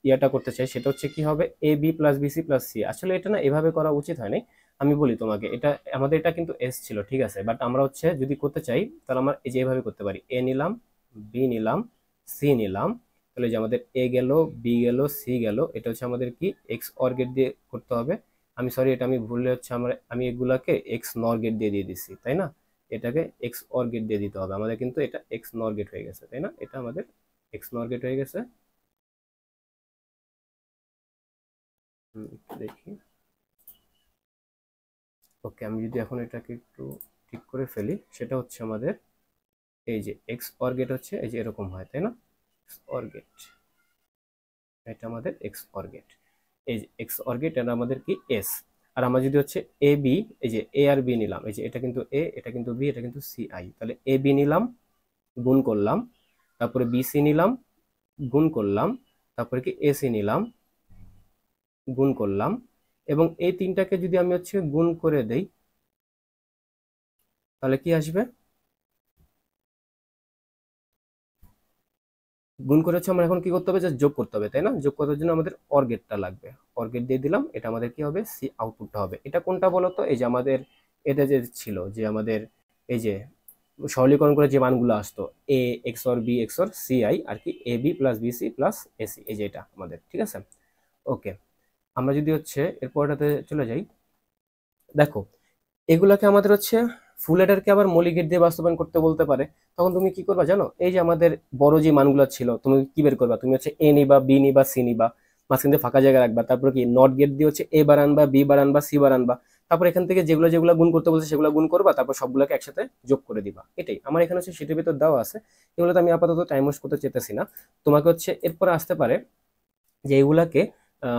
ইয়াটা করতে চাই, সেটা হচ্ছে কি হবে A B plus B C plus C. আসলে এটা না এভাবে করা উচিত হয়নি, আমি বলি তোমাকে, এটা আমাদের এটা কিন্তু এস ছিল, ঠিক আছে, বাট আমরা হচ্ছে যদি করতে চাই, তাহলে আমরা এই যে এভাবে করতে পারি, এ নিলাম, বি নিলাম, সি নিলাম, তাহলে যে আমাদের এ গেল, বি গেল, সি গেল, এটা হচ্ছে আমাদের কি এক্স অর গেট দিয়ে করতে হবে। আমি সরি, এটা আমি ভুলে হচ্ছে আমি এগুলাকে এক্স নর গেট দিয়ে দিয়ে দিচ্ছি, তাই না। এটাকে এক্স অর গেট দিয়ে দিতে হবে আমাদের, কিন্তু এটা এক্স নর গেট হয়ে গেছে, তাই না, এটা আমাদের এক্স নর গেট হয়ে গেছে। দেখি, ওকে, আমি যদি এখন এটাকে একটু ঠিক করে ফেলি, সেটা হচ্ছে আমাদের এই যে এক্স অর গেট হচ্ছে এই যে এরকম হয়, তাই না, এক্স অর গেট, এটা আমাদের এক্স অর গেট। এই যে এক্স অর গেট এটা আমাদের কি এস। আর আমরা যদি হচ্ছে এ বি, এই যে এ আর বি নিলাম, এই যে এটা কিন্তু এ, এটা কিন্তু বি, এটা কিন্তু সি আই, তাহলে এ বি নিলাম, গুণ করলাম, তারপরে বি সি নিলাম, গুণ করলাম, তারপরে কি এ সি নিলাম, গুণ করলাম, এবং এই তিনটাকে যদি আমি হচ্ছে গুণ করে দেই তাহলে কি আসবে, গুণ করে হচ্ছে আমরা এখন কি করতে হবে, যে যোগ করতে হবে, তাই না? যোগ করার জন্য আমাদের অর গেটটা লাগবে, অর গেট দিয়ে দিলাম, এটা আমাদের কি হবে, সি আউটপুটটা হবে। এটা কোনটা বলতো, এই যে আমাদের এটা যে ছিল যে আমাদের এই যে সরলীকরণ করে যে মানগুলো আসতো A XOR B XOR C I আর কি, A B plus B C plus AC, এই যে এটা আমাদের, ঠিক আছে। ওকে, আমরা যদি হচ্ছে এরপরটাতে চলে যাই, দেখো এগুলাকে আমাদের হচ্ছে ফুল এডারকে আবার মৌলিক গেট দিয়ে বাস্তবায়ন করতে বলতে পারে। তখন তুমি কি করবা জানো, এই যে আমাদের বড় যে মানগুলো ছিল তুমি কি বের করবা, তুমি হচ্ছে এ নিবা, বি নিবা, সি নিবা, মাঝখান দিয়ে ফাঁকা জায়গা রাখবা, তারপর কি নট গেট দিয়ে হচ্ছে এ বার আনবা, বি বার আনবা, সি বার আনবা, তারপর এখান থেকে যেগুলো যেগুলো গুণ করতে বলছে সেগুলো গুণ করবা, তারপর সবগুলোকে একসাথে যোগ করে দিবা। এটাই আমার এখানে হচ্ছে সেটার ভিতর দেওয়া আছে। এগুলো তো আমি আপাতত টাইম ওয়েস্ট করতে চেতেছি না। তোমাকে হচ্ছে এরপরে আসতে পারে যে এগুলাকে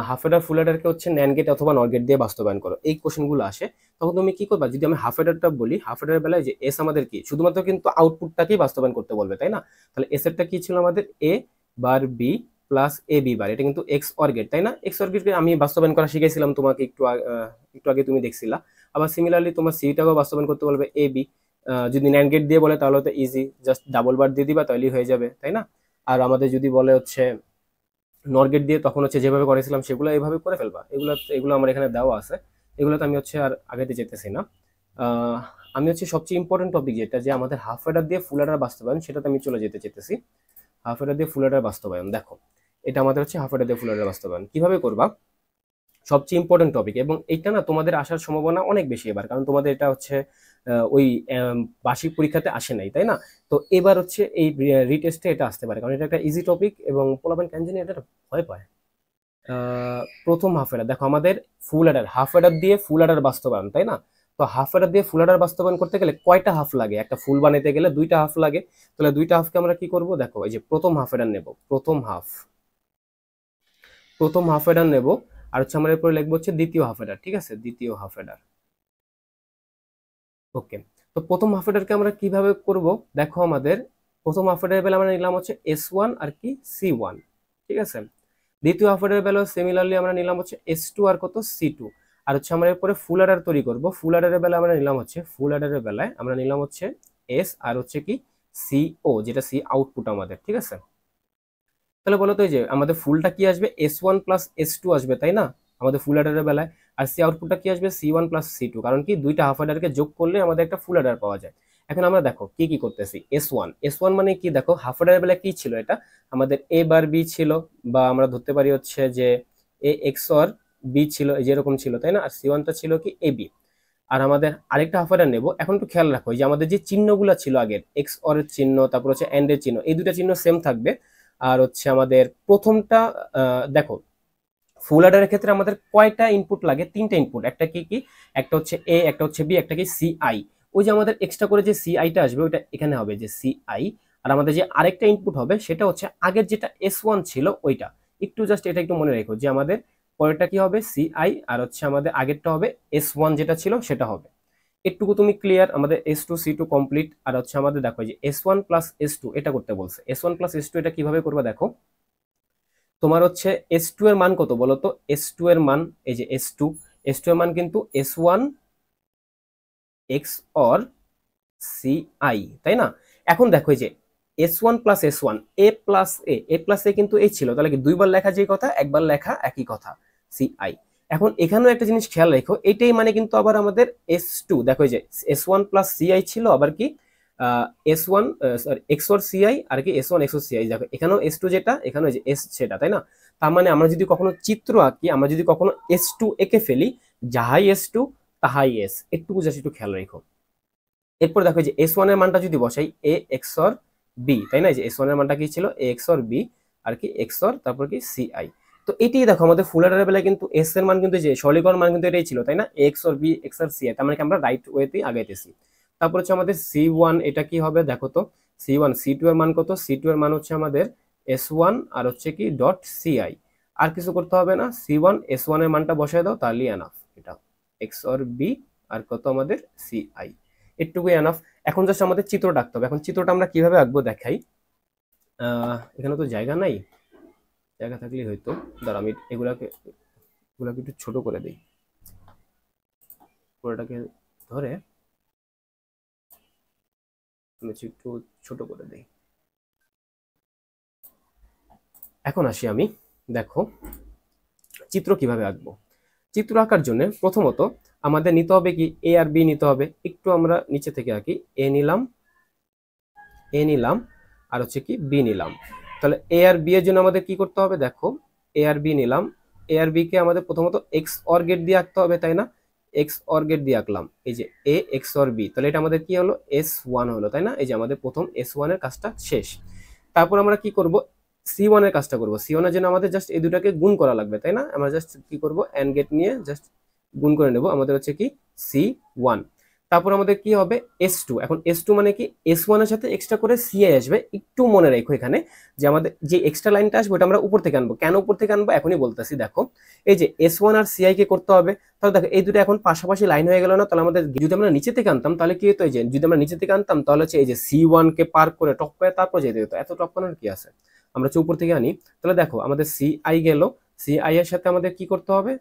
হাফ এডার ফুল এডারকে হচ্ছে ন্যান্ড গেট অথবা নট গেট দিয়ে বাস্তবায়ন করো, এই কোশ্চেনগুলো আসে। তখন তুমি কি করবা, যদি আমি হাফ এডারটা বলি, হাফ এডারের বেলায় যে এস আমাদের কি শুধুমাত্র কিন্তু আউটপুটটাকেই বাস্তবায়ন করতে বলবে, তাই না? তাহলে এস এরটা কি ছিল আমাদের, এ বার বি প্লাস এ বি বার, এটা কিন্তু এক্স অর গেট, তাই না? এক্স অর গেটকে আমি বাস্তবায়ন করা শিখেছিলাম তোমাকে একটু আগে তুমি দেখছিলা। আবার সিমিলারলি তোমার সিটাকেও বাস্তবায়ন করতে বলবে এ বি, যদি ন্যান্ড গেট দিয়ে বলে তাহলে তো ইজি, জাস্ট ডাবল বার দিয়ে দিবা তাহলেই হয়ে যাবে, তাই না? আর আমাদের যদি বলে হচ্ছে নরগেট দিয়ে, তখন হচ্ছে যেভাবে করেছিলাম সেগুলো এইভাবে করে ফেলবা। এগুলো এগুলো আমার এখানে দেওয়া আছে, এগুলো তো আমি হচ্ছে আর আগাইতে যেতেছি না। আহ, আমি হচ্ছে সবচেয়ে ইম্পর্টেন্ট টপিক যেটা, যে আমাদের হাফ এডার দিয়ে ফুল এডার বাস্তবায়ন, সেটাতে আমি চলে যেতে চেতেছি। হাফ এডার দিয়ে ফুল এডার বাস্তবায়ন, দেখো এটা আমাদের হচ্ছে হাফ এডার দিয়ে ফুল এডার বাস্তবায়ন কিভাবে করবা, সবচেয়ে ইম্পর্টেন্ট টপিক, এবং এইটা না তোমাদের আসার সম্ভাবনা অনেক বেশি এবার, কারণ তোমাদের এটা হচ্ছে ওই বার্ষিক পরীক্ষাতে আসে নাই, তাই না? তো এবার হচ্ছে এই রিটেস্টে এটা আসতে পারে, কারণ এটা একটা ইজি টপিক, এবং পোলাপান কেন জানি এটা ভয় পায়। প্রথম হাফ এডার, দেখো আমাদের ফুল এডার, হাফ এডার দিয়ে ফুল এডার বাস্তবায়ন, তাই না? তো হাফ এডার দিয়ে ফুল এডার বাস্তবায়ন করতে গেলে কয়টা হাফ লাগে, একটা ফুল বানাইতে গেলে দুইটা হাফ লাগে। তাহলে দুইটা হাফকে আমরা কি করব, দেখো এই যে প্রথম হাফ এডার নেব, প্রথম হাফ এডার নেব, আর হচ্ছে আমরা এরপরে লিখবো হচ্ছে দ্বিতীয় হাফ এডার, ঠিক আছে, দ্বিতীয় হাফ এডার। ওকে, তো প্রথম হাফ এডারকে আমরা কিভাবে করব, দেখো আমাদের প্রথম হাফ এডার বেলা আমরা নিলাম হচ্ছে এস ওয়ান আর কি সি ওয়ান, ঠিক আছে। দ্বিতীয় হাফ এডার বেলা সিমিলারলি আমরা নিলাম হচ্ছে এস টু আর কত সি টু। আর হচ্ছে আমরা এরপরে ফুল এডার তৈরি করব, ফুল এডারের বেলা আমরা নিলাম হচ্ছে, ফুল এডারের বেলায় আমরা নিলাম হচ্ছে এস আর হচ্ছে কি সি ও, যেটা সি আউটপুট আমাদের, ঠিক আছে। তাহলে বলো তো এই যে আমাদের ফুলটা কি আসবে, S one plus S two আসবে, তাই না, আমাদের ফুল অ্যাডারের বেলায়। আর সি আউটপুটটা কি আসবে, C one plus C two, কারণ কি দুইটা হাফ অ্যাডারকে যোগ করলে আমাদের একটা ফুল অ্যাডার পাওয়া যায়। এখন আমরা দেখো কি কি করতেছি, এস ওয়ান মানে কি, দেখো হাফ অ্যাডারের বেলায় কি ছিল, এটা আমাদের এ বার বি ছিল, বা আমরা ধরতে পারি হচ্ছে যে এ এক্স অর বি ছিল, যেরকম ছিল, তাই না? আর সি ওয়ানটা ছিল কি এ বি। আর আমাদের আরেকটা হাফ অ্যাডার নেবো, এখন একটু খেয়াল রাখো যে আমাদের যে চিহ্নগুলো ছিল আগের, এক্স অর এর চিহ্ন, তারপর হচ্ছে এন্ড এর চিহ্ন, এই দুটা চিহ্ন সেম থাকবে। আর হচ্ছে আমাদের প্রথমটা দেখো ফুল অ্যাডারের ক্ষেত্রে আমাদের কয়টা ইনপুট লাগে, তিনটা ইনপুট, একটা কি কি, একটা হচ্ছে এ, একটা হচ্ছে বি, একটা কি সি আই। ওই যে আমাদের এক্সট্রা করে যে সি আইটা আসবে ওইটা এখানে হবে যে সি আই। আর আমাদের যে আরেকটা ইনপুট হবে সেটা হচ্ছে আগের যেটা এস ওয়ান ছিল ওইটা। একটু জাস্ট এটা একটু মনে রেখো যে আমাদের পরেরটা কি হবে, সি আই, আর হচ্ছে আমাদের আগেরটা হবে এস ওয়ান যেটা ছিল সেটা হবে। এটুকু তুমি ক্লিয়ার, আমাদের S two C two complete. আর হচ্ছে আমাদের দেখো যে S one plus S two এটা করতে বলছে, S one plus S two এটা কিভাবে করবা, দেখো তোমার হচ্ছে এস টু এর মান কত বলো তো, এস টু এর মান, এই যে এস টু এর মান কিন্তু S one X or C I, তাই না? এখন দেখো এই যে S one plus S one, A plus A কিন্তু এই ছিল, তাহলে কি দুইবার লেখা যে কথা, একবার লেখা একই কথা, সি আই। এখন এখানেও একটা জিনিস খেয়াল রেখো, এটাই মানে কিন্তু আবার আমাদের এস টু, দেখো এই যে S one plus C I ছিল, আবার কি S one sorry X or C I, আর কি S one X or C I, দেখো এখানেও এস টু যেটা, এখানেও যে এস সেটা, তাই না? তার মানে আমরা যদি কখনো চিত্র আঁকি, আমরা যদি কখনো এস টু এঁকে ফেলি, যাহাই এস টু তাহাই এস, একটু জাস্ট একটু খেয়াল রেখো। এরপর দেখো যে এস ওয়ান এর মানটা যদি বসাই এ এক্স অর বি, তাই না, যে এস ওয়ান এর মানটা কি ছিল এ এক্স অর বি, আর কি এক্স অর তারপর কি সি আই। তো এটাই দেখো আমাদের ফুল অ্যাডারের বেলায় কিন্তু এস এর মান কিন্তু যে সরলীকরণ মান কিন্তু এটাই ছিল, তাই না, X or B X or C I, তার মানে কি আমরা রাইট ওয়েতেই আগাইতেছি। তারপর হচ্ছে আমাদের সি ওয়ান, এটা কি হবে দেখো তো, সি ওয়ান সি টু এর মান কত, সি টু এর মান হচ্ছে আমাদের এস ওয়ান আর হচ্ছে কি ডট সি আই। আর কিছু করতে হবে না, C1 S1 এর মানটা বসায় দাও, তাহলেই এনাফ। এটা XOR B আর কত আমাদের CI, এটুকুই এনাফ। এখন জাস্ট আমাদের চিত্র আঁকতে হবে। এখন চিত্রটা আমরা কিভাবে আঁকবো দেখাই। এখানে তো জায়গা নাই, জায়গা থাকলেই হয়তো। দাঁড়া আমি এগুলাকে একটু ছোট করে দিই, পুরোটাকে ধরে একটু ছোট করে দিই। এখন আসি আমি, দেখো চিত্র কিভাবে আঁকবো। চিত্র আঁকার জন্য প্রথমত আমাদের নিতে হবে কি, এ আর বি নিতে হবে। একটু আমরা নিচে থেকে আঁকি, এ নিলাম আর হচ্ছে কি বি নিলাম। তাহলে এ আর বি এর জন্য আমাদের কি করতে হবে, দেখো এ আর বি নিলাম, এ আর বি কে আমাদের প্রথমত এক্স অর গেট দিয়ে আঁকতে হবে, তাই না? এক্স অর গেট দিয়ে আঁকলাম, এই যে এ এক্স অর বি, তাহলে এটা আমাদের কি হলো, S1 হলো, তাই না? এই যে আমাদের প্রথম S1 এর কাজটা শেষ। তারপর আমরা কি করব, C1 এর কাজটা করব। C1 এর জন্য আমাদের জাস্ট এই দুটাকে গুণ করা লাগবে, তাই না? আমরা জাস্ট কি করব, এন্ড গেট নিয়ে জাস্ট গুণ করে নেব, আমাদের হচ্ছে কি C1। তারপর আমাদের কি হবে, S2। এখন S2 মানে কি, S1 এর সাথে এক্সট্রা করে CI আসবে। একটু মনে রাখো এখানে যে আমাদের যে এক্সট্রা লাইনটা আসবে ওটা আমরা উপর থেকে আনবো। কেন উপর থেকে আনবো এখনই বলতেছি। দেখো এই যে S1 আর CI কে করতে হবে, তাহলে দেখো এই দুটো এখন পাশাপাশি লাইন হয়ে গেল না? তাহলে আমাদের যদি আমরা নিচে থেকে আনতাম তাহলে কি হতো, এই যে যদি আমরা নিচে থেকে আনতাম তাহলে হচ্ছে এই যে C1 কে পার করে টপ করে তারপর যেতে হতো। এত টপ করার কি আছে, আমরা হচ্ছে উপর থেকে আনি। তাহলে দেখো আমাদের CI গেল, CI এর সাথে আমাদের কি করতে হবে,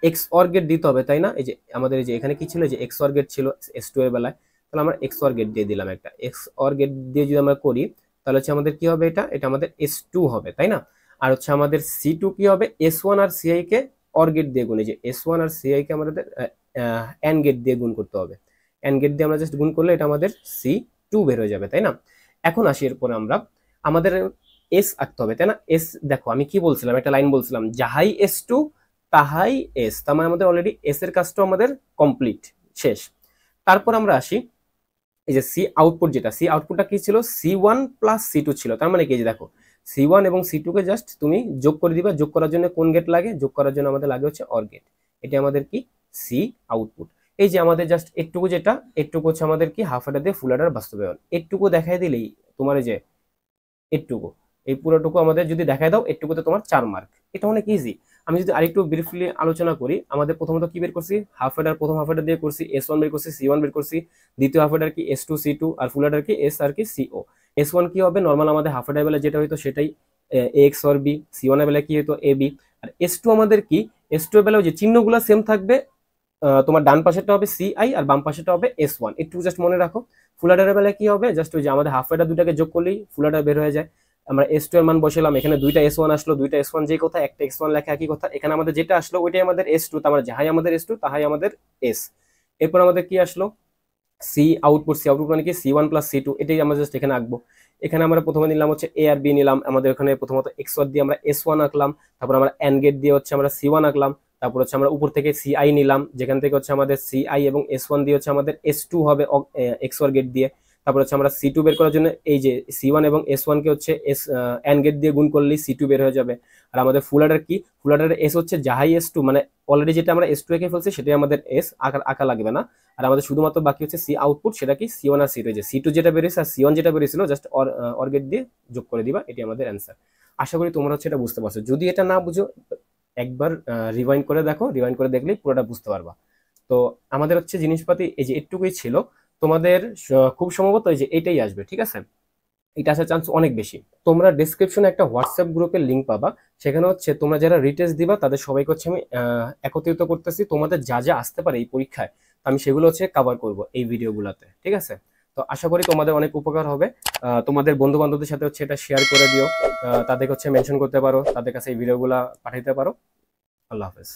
এক্স অর গেট দিতে হবে, তাই না? এই যে আমাদের এই যে এখানে কি ছিল, যে এক্স অর গেট ছিল S2 এর বেলায়, তাহলে আমরা এক্স অর গেট দিয়ে দিলাম একটা। এক্স অর গেট দিয়ে যদি আমরা করি তাহলে হচ্ছে আমাদের কি হবে, এটা আমাদের S2 হবে, তাই না? আর হচ্ছে আমাদের C2 কি হবে, S1 আর CI কে অর গেট দিয়ে গুণ, এই যে S1 আর CI কে আমাদের এন্ড গেট দিয়ে গুণ করতে হবে। এন্ড গেট দিয়ে আমরা জাস্ট গুণ করলে এটা আমাদের C2 বের হয়ে যাবে, তাই না? এখন আসি এরপরে আমরা আমাদের এস আঁকতে হবে, তাই না? এস, দেখো আমি কি বলছিলাম, একটা লাইন বলছিলাম, যাহাই S2 তাহাই এস, তার মানে আমাদের অলরেডি এস এর কাজটা আমাদের কমপ্লিট, শেষ। তারপর আমরা আসি এই যে সি আউটপুট, যেটা সি আউটপুটটা কি ছিল, C1 প্লাস C2 ছিল। তার মানে কি, যে দেখো C1 এবং C2 কে জাস্ট তুমি যোগ করে দিবা। যোগ করার জন্য কোন গেট লাগে, যোগ করার জন্য আমাদের লাগে হচ্ছে অর গেট। এটা আমাদের কি সি আউটপুট। এই যে আমাদের জাস্ট একটুকু, যেটা একটুকু হচ্ছে আমাদের কি হাফ অ্যাডার দিয়ে ফুল অ্যাডার বাস্তবায়ন। একটুকু দেখাই দিলেই তোমার এই যে একটুকু, এই পুরোটুকু আমাদের যদি দেখায় দাও, একটুকুতে তোমার 4 মার্ক। এটা অনেক ইজি। আমি যদি আরেকটু ব্রিফলি আলোচনা করি, আমাদের প্রথমত কি বের করছি, হাফ অ্যাডার, প্রথম হাফ অ্যাডার দিয়ে করছি S1 বের করছি, C1 বের করছি। দ্বিতীয় হাফ অ্যাডার কি S2 C2, আর ফুল অ্যাডার কি S আর কি CO। S1 কি হবে, নর্মাল আমাদের হাফ অ্যাডার বেলা যেটা হইতো সেটাই AX or B। C1 এর বেলা কি হইতো AB। আর S2 আমাদের কি, S2 এর বেলাও যে চিহ্নগুলো সেম থাকবে, তোমার ডান পাশেরটা হবে CI আর বাম পাশেরটা হবে S1। একটু জাস্ট মনে রাখো। ফুল অ্যাডারের বেলা কি হবে, জাস্ট ওই যে আমাদের হাফ অ্যাডার দুটাকে যোগ করলেই ফুল অ্যাডার বের হয়ে যায়। আমরা S2 এর মান বসালাম, এখানে দুইটা S1 আসলো, দুইটা S1 যে কথা, একটা X1 লেখা একই কথা। এখানে আমাদের যেটা আসলো ওইটাই আমাদের S2, তার মানে যাহাই আমাদের S2 তাহাই আমাদের S। এরপর আমাদের কি আসলো, সি আউটপুট। সি আউটপুট মানে কি C1 প্লাস C2, এটাই আমরা জাস্ট এখানে আঁকবো। এখানে আমরা প্রথমে নিলাম হচ্ছে এ আর বি নিলাম, আমাদের ওখানে প্রথমত XOR দিয়ে আমরা S1 আঁকলাম, তারপর আমরা এন্ড গেট দিয়ে হচ্ছে আমরা C1 আঁকলাম, তারপর হচ্ছে আমরা উপর থেকে CI নিলাম, যেখান থেকে হচ্ছে আমাদের CI এবং S1 দিয়ে হচ্ছে আমাদের S2 হবে XOR গেট দিয়ে। তারপর হচ্ছে আমরা C2 বের করার জন্য এই যে C1 এবং S1 কে হচ্ছে এন্ড গেট দিয়ে গুণ করলেই C2 বের হয়ে যাবে। আর আমাদের ফুল অ্যাডার কি, ফুল অ্যাডারের S হচ্ছে যাহাই S2, মানে অলরেডি যেটা আমরা S2 এঁকে ফেলছি সেটাই আমাদের S, আঁকা লাগবে না। আর আমাদের শুধুমাত্র বাকি হচ্ছে সি আউটপুট, সেটা কি C1 আর C2, যে C2 যেটা বেরিয়েছে আর C1 যেটা বেরিয়েছিল জাস্ট অর গেট দিয়ে যোগ করে দিবা, এটি আমাদের অ্যান্সার। আশা করি তোমরা হচ্ছে এটা বুঝতে পারছো। যদি এটা না বুঝো একবার রিওয়াইন্ড করে দেখো, রিওয়াইন্ড করে দেখলেই পুরোটা বুঝতে পারবা। তো আমাদের হচ্ছে জিনিসপাতি এই যে একটুকুই ছিল। তোমাদের খুব সম্ভবত এই যে এটাই আসবে, ঠিক আছে? এটা আসার চান্স অনেক বেশি। তোমরা ডেসক্রিপশনে একটা হোয়াটসঅ্যাপ গ্রুপের লিঙ্ক পাবা, সেখানে হচ্ছে তোমরা যারা রিটেস্ট দিবা তাদের সবাইকে হচ্ছে আমি একত্রিত করতেছি। তোমাদের যা যা আসতে পারে এই পরীক্ষায় আমি সেগুলো হচ্ছে কভার করব এই ভিডিওগুলোতে, ঠিক আছে? তো আশা করি তোমাদের অনেক উপকার হবে। তোমাদের বন্ধু বান্ধবদের সাথে হচ্ছে এটা শেয়ার করে দিও, তাদেরকে হচ্ছে মেনশন করতে পারো, তাদের কাছে এই ভিডিওগুলো পাঠাইতে পারো। আল্লাহ হাফেজ।